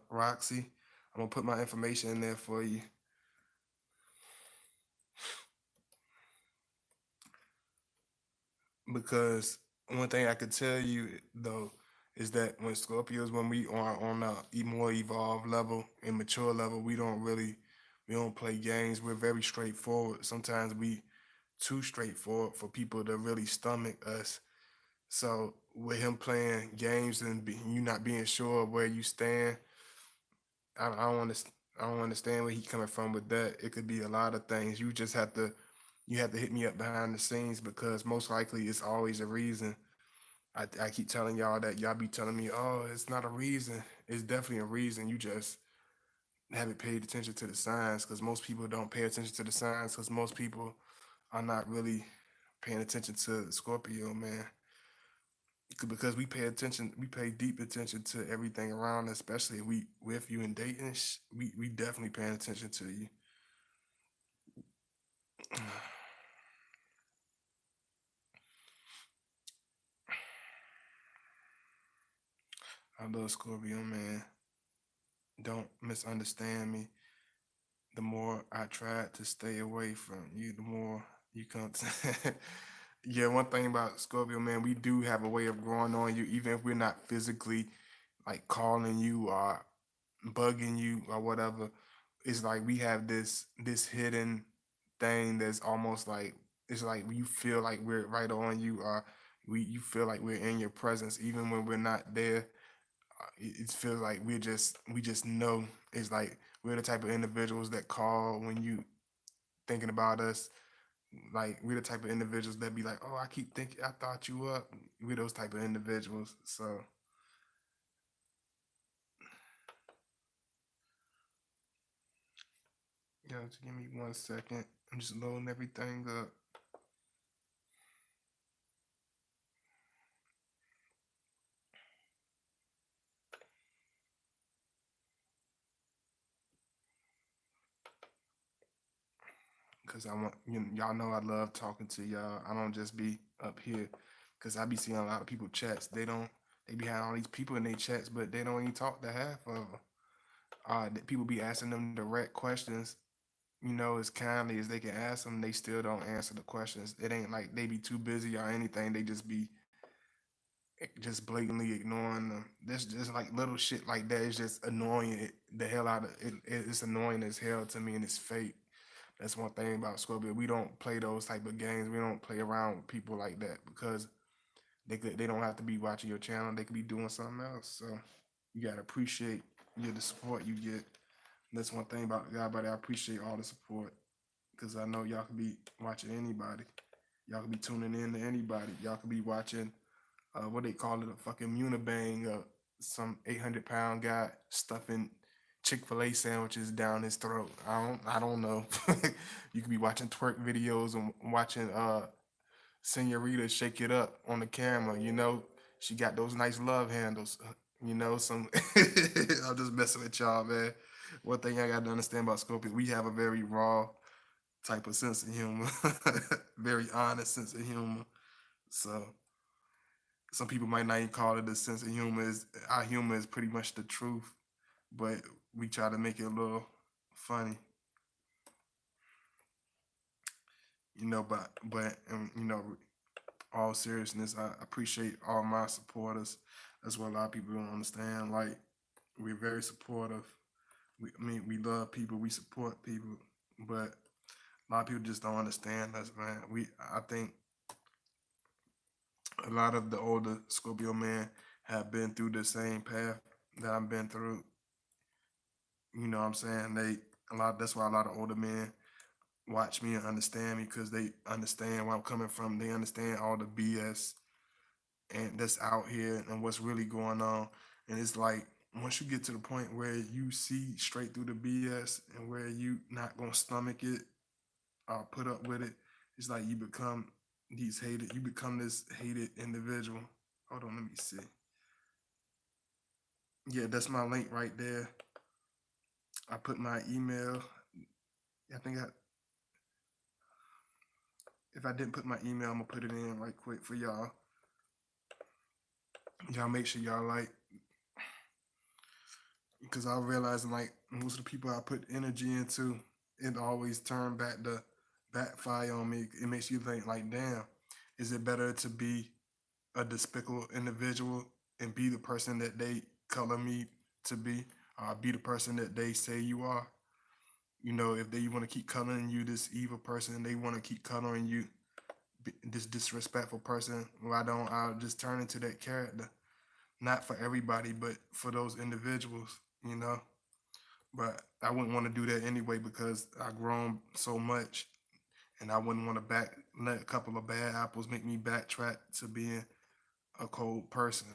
Roxy. I'm gonna put my information in there for you because one thing I could tell you though is that when we are on a more evolved level and mature level, we don't play games. We're very straightforward. Sometimes we too straightforward for people to really stomach us. So with him playing games and you not being sure of where you stand, I don't understand. I don't understand where he coming from with that. It could be a lot of things. You have to hit me up behind the scenes because most likely it's always a reason. I keep telling y'all that y'all be telling me, oh, it's not a reason. It's definitely a reason. You just haven't paid attention to the signs because most people don't pay attention to the signs because most people are not really paying attention to Scorpio, man. Because we pay attention, we pay deep attention to everything around us, especially if we with you and dating. We definitely paying attention to you. I love Scorpio, man. Don't misunderstand me. The more I tried to stay away from you, the more you come to. Yeah, one thing about Scorpio, man, we do have a way of growing on you, even if we're not physically like calling you or bugging you or whatever. It's like we have this hidden thing that's almost like it's like you feel like we're right on you or we you feel like we're in your presence even when we're not there. It feels like we just know. It's like we're the type of individuals that call when you thinking about us. Like we're the type of individuals that be like, oh, I keep thinking, I thought you up. We're those type of individuals. So yeah, just give me 1 second. I'm just loading everything up because I want y'all know I love talking to y'all. I don't just be up here because I be seeing a lot of people chats. They be having all these people in their chats, but they don't even talk to half of them. People be asking them direct questions, as kindly as they can ask them, they still don't answer the questions. It ain't like they be too busy or anything. They just be just blatantly ignoring them. This just like little shit like that is just annoying the hell out of it. It's annoying as hell to me, and it's fake. That's one thing about Scorpio. We don't play those type of games. We don't play around with people like that because they don't have to be watching your channel. They could be doing something else. So you gotta appreciate the support you get. That's one thing about God, but I appreciate all the support because I know y'all could be watching anybody. Y'all could be tuning in to anybody. Y'all could be watching what they call it, a fucking Unibang, some 800-pound guy stuffing Chick-fil-A sandwiches down his throat. I don't know. You could be watching twerk videos and watching Senorita shake it up on the camera. She got those nice love handles. Some. I'm just messing with y'all, man. One thing I got to understand about Scorpio, we have a very raw type of sense of humor, very honest sense of humor. So some people might not even call it a sense of humor. Our humor is pretty much the truth, but we try to make it a little funny, but all seriousness, I appreciate all my supporters. That's what a lot of people don't understand. Like we're very supportive. We love people. We support people, but a lot of people just don't understand us, man. I think a lot of the older Scorpio men have been through the same path that I've been through. You know what I'm saying? That's why a lot of older men watch me and understand me because they understand where I'm coming from. They understand all the BS and that's out here and what's really going on. And it's like once you get to the point where you see straight through the BS and where you not gonna stomach it or put up with it, it's like you become this hated individual. Hold on, let me see. Yeah, that's my link right there. I put my email. I think if I didn't put my email, I'm gonna put it in right quick for y'all. Y'all make sure y'all like, because I realizing like most of the people I put energy into, it always turn back to backfire on me. It makes you think like, damn, is it better to be a despicable individual and be the person that they color me to be, or be the person that they say you are? If they want to keep coloring you this evil person, they want to keep coloring you this disrespectful person. Why don't I just turn into that character? Not for everybody, but for those individuals. But I wouldn't want to do that anyway because I've grown so much, and I wouldn't want to back let a couple of bad apples make me backtrack to being a cold person.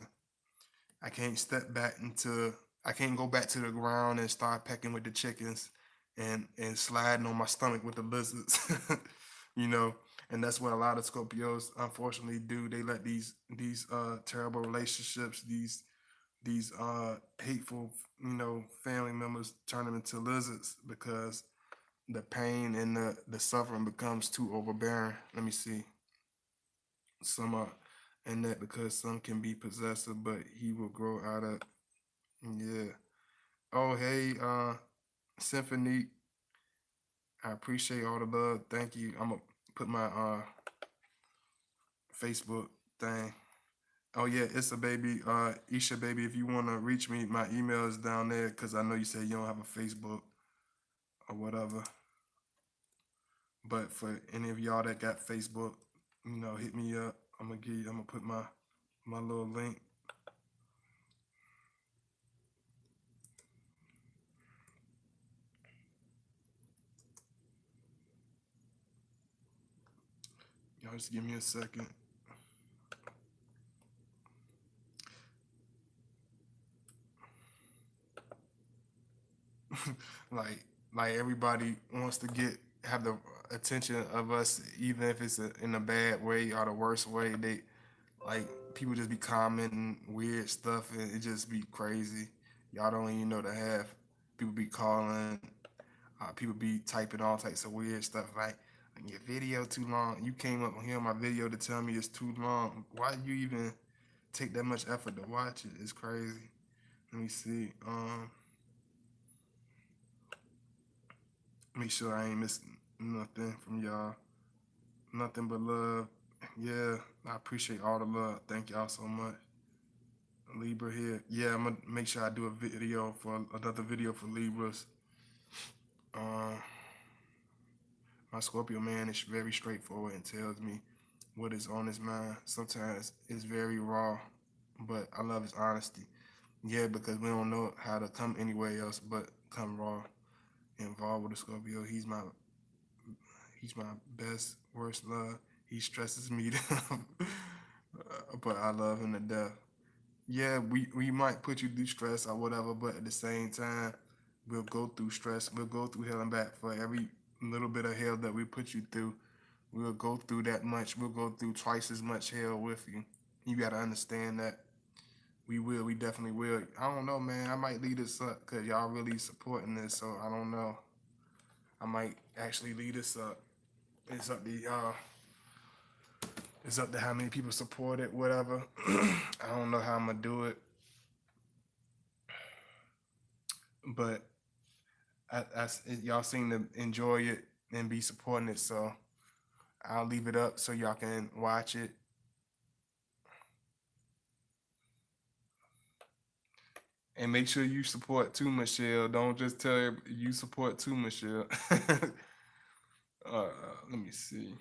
I can't step back into I can't go back to the ground and start pecking with the chickens and sliding on my stomach with the lizards. you know, and that's what a lot of Scorpios unfortunately do. They let these terrible relationships, these hateful, family members turn them into lizards because the pain and the suffering becomes too overbearing. Let me see. Some are and that because some can be possessive, but he will grow out of. Yeah. Oh, hey, Symphony. I appreciate all the love. Thank you. I'm gonna put my Facebook thing. Oh yeah, it's a baby. Isha baby. If you wanna reach me, my email is down there because I know you said you don't have a Facebook or whatever. But for any of y'all that got Facebook, hit me up. I'm gonna put my little link. Y'all just give me a second. like like everybody wants to have the attention of us, even if it's in a bad way or the worst way. They like people just be commenting weird stuff, and it just be crazy. Y'all don't even know the half. People be calling. People be typing all types of weird stuff like your video too long. You came up here on my video to tell me it's too long. Why do you even take that much effort to watch it? It's crazy. Let me see. Make sure I ain't missing nothing from y'all. Nothing but love. Yeah, I appreciate all the love. Thank y'all so much. Libra here. Yeah, I'm gonna make sure I do a video for another video for Libras. Um, my Scorpio man is very straightforward and tells me what is on his mind. Sometimes it's very raw, but I love his honesty. Yeah, because we don't know how to come anywhere else but come raw. Involved with a Scorpio, he's my best worst love. He stresses me down, but I love him to death. Yeah, we might put you through stress or whatever, but at the same time, we'll go through stress. We'll go through hell and back for every little bit of hell that we put you through. We'll go through that much. We'll go through twice as much hell with you. You gotta understand that. We will. We definitely will. I don't know, man. I might lead this up because y'all really supporting this. So I don't know. I might actually lead this up. It's up to y'all. It's up to how many people support it, whatever. I don't know how I'm gonna do it, but y'all seem to enjoy it and be supporting it, so I'll leave it up so y'all can watch it. And make sure you support too, Michelle. Don't just tell her you support too, Michelle. Let me see.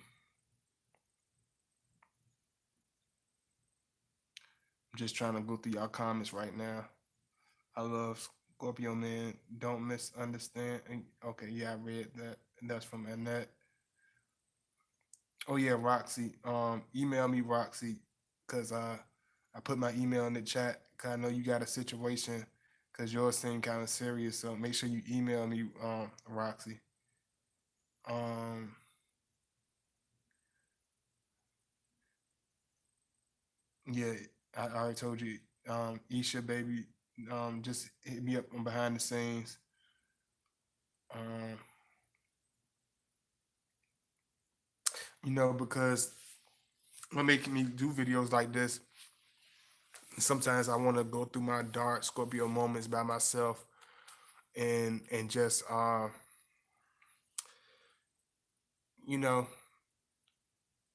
I'm just trying to go through y'all comments right now. I love Scorpio man. Don't misunderstand. Okay, yeah, I read that. That's from Annette. Oh yeah, Roxy. Email me Roxy, cause I put my email in the chat. Cause I know you got a situation. Cause yours seemed kind of serious. So make sure you email me, Roxy. Um, yeah, I already told you. Isha, baby, just hit me up on behind the scenes. Um, because what making me do videos like this, sometimes I want to go through my dark Scorpio moments by myself and just you know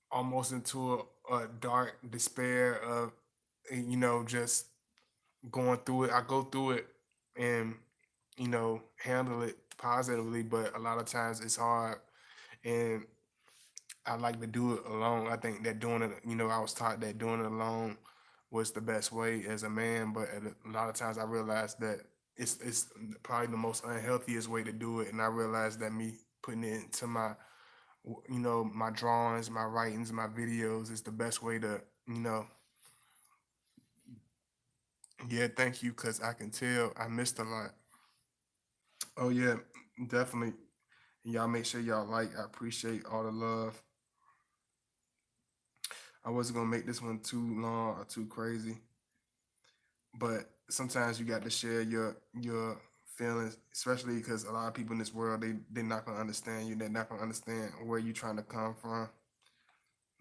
almost into a dark despair of just going through it. I go through it and handle it positively, but a lot of times it's hard, and I like to do it alone. I think that doing it, I was taught that doing it alone was the best way as a man, but a lot of times I realized that it's probably the most unhealthiest way to do it. And I realized that me putting it into my, my drawings, my writings, my videos is the best way to, yeah, thank you, because I can tell I missed a lot. Oh yeah, definitely. Y'all make sure y'all like. I appreciate all the love. I wasn't gonna make this one too long or too crazy, but sometimes you got to share your feelings, especially because a lot of people in this world they're not gonna understand you. They're not gonna understand where you're trying to come from.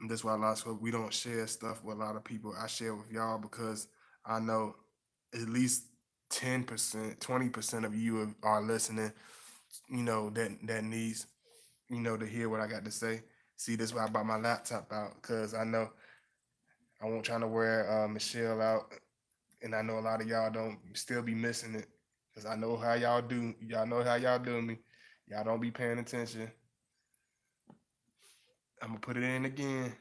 And that's why a lot of stuff we don't share stuff with a lot of people. I share with y'all because I know at least 10%, 20% of you are listening. That needs to hear what I got to say. See, that's why I brought my laptop out because I know I won't trying to wear Michelle out, and I know a lot of y'all don't still be missing it because I know how y'all do. Y'all know how y'all do me. Y'all don't be paying attention. I'm gonna put it in again.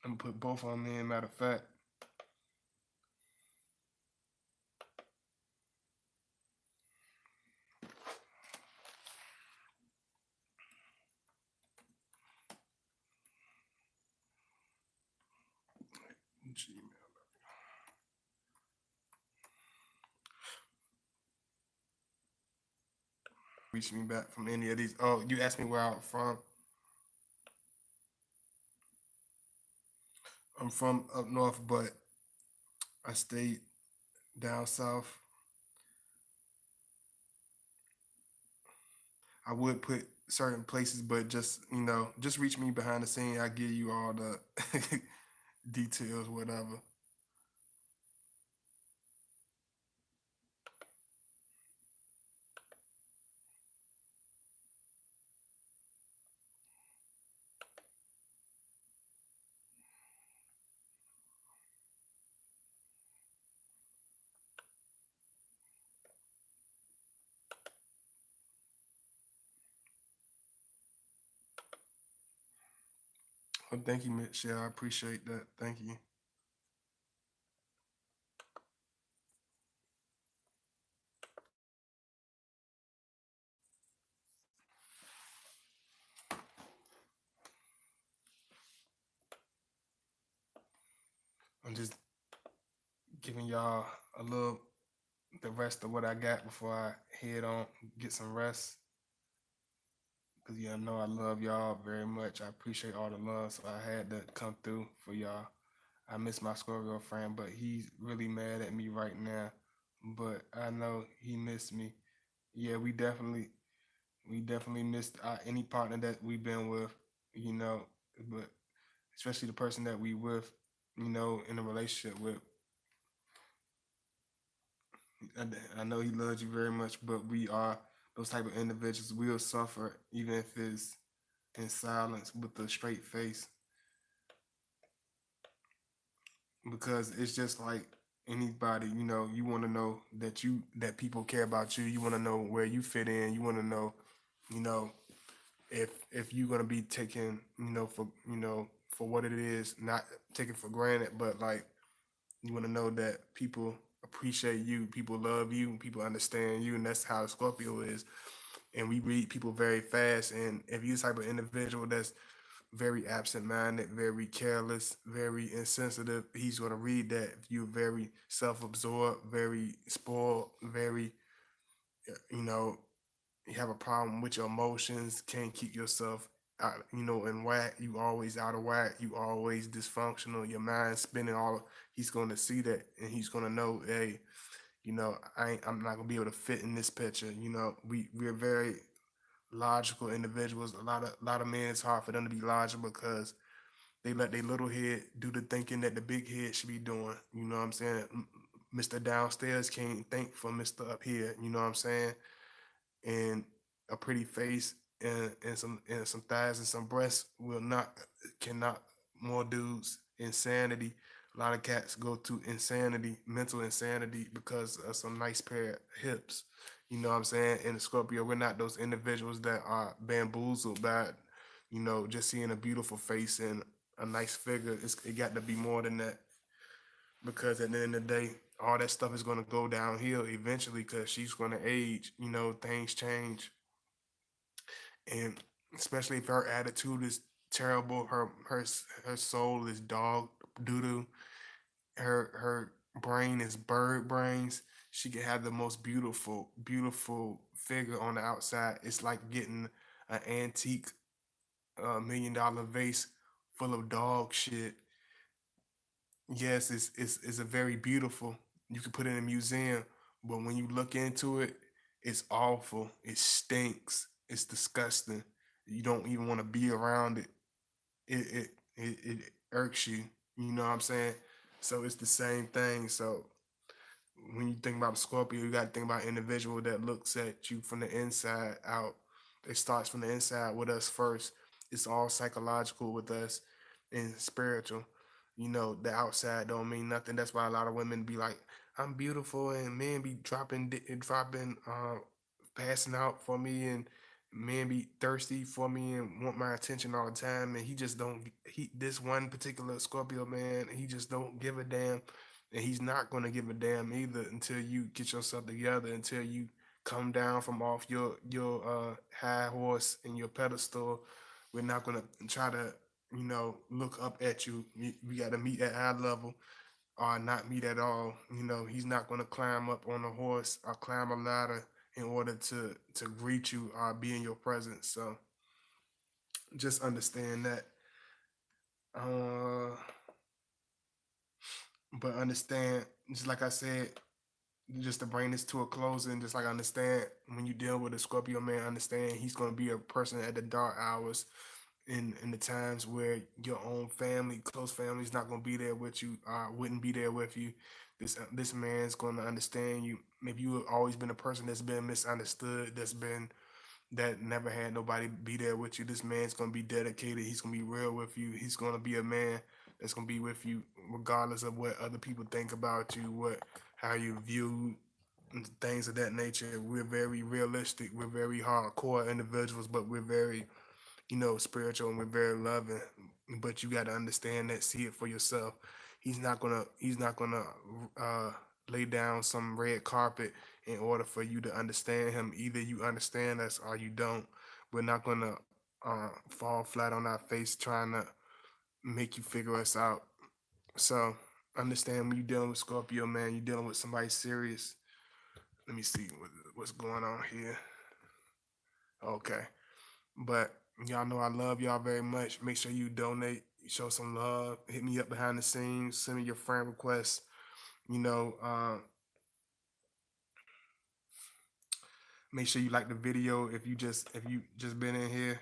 I'm gonna put both of them in. Matter of fact, Gmail. Reach me back from any of these. Oh, you asked me where I'm from. I'm from up north, but I stayed down south. I would put certain places, but just reach me behind the scene. I give you all the details, whatever. Well, thank you, Michelle. I appreciate that. Thank you. I'm just giving y'all a little the rest of what I got before I head on get some rest. Cause yeah, I know I love y'all very much. I appreciate all the love, so I had to come through for y'all. I miss my Scorpio friend, but he's really mad at me right now. But I know he missed me. Yeah, we definitely missed any partner that we've been with, you know. But especially the person that we with, in a relationship with. I know he loves you very much, but we are those type of individuals. We'll suffer even if it's in silence with a straight face, because it's just like anybody. You want to know that people care about you. You want to know where you fit in. You want to know, you know, if you're gonna be taken, for what it is, not taken for granted, but like you want to know that people appreciate you, people love you, people understand you, and that's how Scorpio is. And we read people very fast. And if you're the type of individual that's very absent-minded, very careless, very insensitive, he's going to read that. If you're very self-absorbed, very spoiled, very, you know, you have a problem with your emotions, can't keep yourself out, in whack. You always out of whack. You always dysfunctional. Your mind spinning all. He's going to see that, and he's going to know, hey, I'm not gonna be able to fit in this picture. We're very logical individuals. A lot of men, it's hard for them to be logical because they let their little head do the thinking that the big head should be doing. You know what I'm saying? Mr. Downstairs can't think for Mr. Up here. You know what I'm saying? And a pretty face and some thighs and some breasts will not cannot more dudes insanity. A lot of cats go to insanity, mental insanity, because of some nice pair of hips. You know what I'm saying? In the Scorpio, we're not those individuals that are bamboozled by, just seeing a beautiful face and a nice figure. It got to be more than that. because at the end of the day, all that stuff is going to go downhill eventually because she's going to age. Things change, and especially if her attitude is terrible, her soul is dog doo doo. Her brain is bird brains. She can have the most beautiful figure on the outside. It's like getting an antique $1 million vase full of dog shit. Yes, it's a very beautiful. You can put it in a museum, but when you look into it, it's awful. It stinks. It's disgusting. You don't even want to be around it. It irks you. You know what I'm saying? So it's the same thing. So when you think about Scorpio, you got to think about an individual that looks at you from the inside out. It starts from the inside with us first. It's all psychological with us and spiritual. The outside don't mean nothing. That's why a lot of women be like, "I'm beautiful," and men be passing out for me, and men be thirsty for me and want my attention all the time. And he just don't. This one particular Scorpio man, he just don't give a damn, and he's not gonna give a damn either until you get yourself together, until you come down from off your high horse and your pedestal. We're not gonna try to look up at you. We got to meet at eye level or not meet at all. He's not gonna climb up on a horse or climb a ladder in order to greet you or be in your presence. So just understand that. Uh, but understand, just like I said, just to bring this to a close, and just like I understand when you deal with a Scorpio man, understand he's gonna be a person at the dark hours in the times where your own family, close family, is not gonna be there with you, wouldn't be there with you. This man's gonna understand you. Maybe you have always been a person that's been misunderstood, that never had nobody be there with you. This man's gonna be dedicated. He's gonna be real with you. He's gonna be a man that's gonna be with you regardless of what other people think about you, how you view things of that nature. We're very realistic. We're very hardcore individuals, but we're very spiritual, and we're very loving. But you got to understand that, see it for yourself. He's not gonna uh, lay down some red carpet in order for you to understand him. Either you understand us or you don't. We're not gonna fall flat on our face trying to make you figure us out. So understand when you're dealing with Scorpio, man, you're dealing with somebody serious. Let me see what's going on here. Okay. But y'all know I love y'all very much. Make sure you donate, show some love, hit me up behind the scenes, send me your friend requests. You know, uh, Make sure you like the video if you just been in here.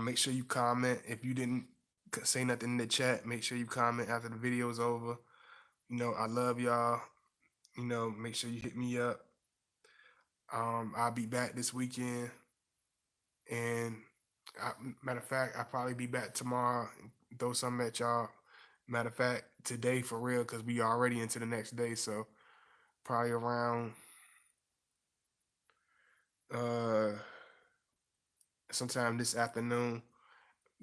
Make sure you comment if you didn't say nothing in the chat. Make sure you comment after the video is over. I love y'all. Make sure you hit me up. I'll be back this weekend. And matter of fact, I'll probably be back tomorrow. Throw something at y'all. Matter of fact, today for real, because we already into the next day. So probably around uh sometime this afternoon.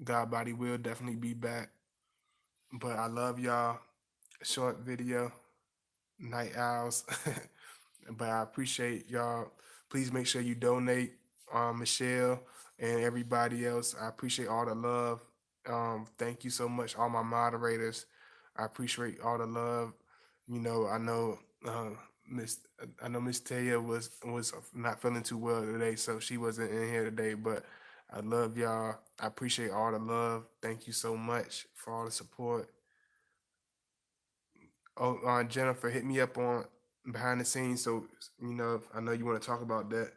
God body will definitely be back. But I love y'all. Short video, night owls. But I appreciate y'all. Please make sure you donate, Michelle and everybody else. I appreciate all the love. Thank you so much, all my moderators. I appreciate all the love. I know Miss I know Miss Taya was not feeling too well today, so she wasn't in here today. But I love y'all. I appreciate all the love. Thank you so much for all the support. Oh, Jennifer, hit me up on behind the scenes. So I know you want to talk about that.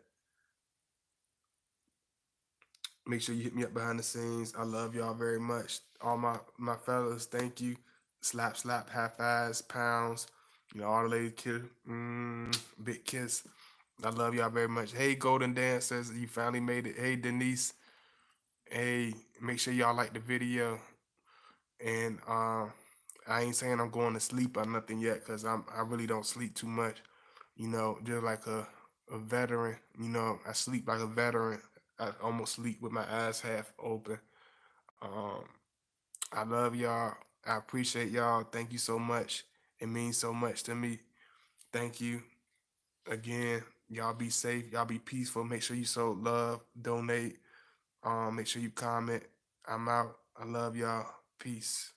Make sure you hit me up behind the scenes. I love y'all very much. All my fellas, thank you. Slap, slap, high fives, pounds. All the ladies kiss, big kiss. I love y'all very much. Hey, Golden Dancers, you finally made it. Hey, Denise. Hey, make sure y'all like the video. And I ain't saying I'm going to sleep or nothing yet, cause I really don't sleep too much. Just like a veteran. I sleep like a veteran. I almost sleep with my eyes half open. Um, I love y'all. I appreciate y'all. Thank you so much. It means so much to me. Thank you again. Y'all be safe. Y'all be peaceful. Make sure you show love, donate. Make sure you comment. I'm out. I love y'all. Peace.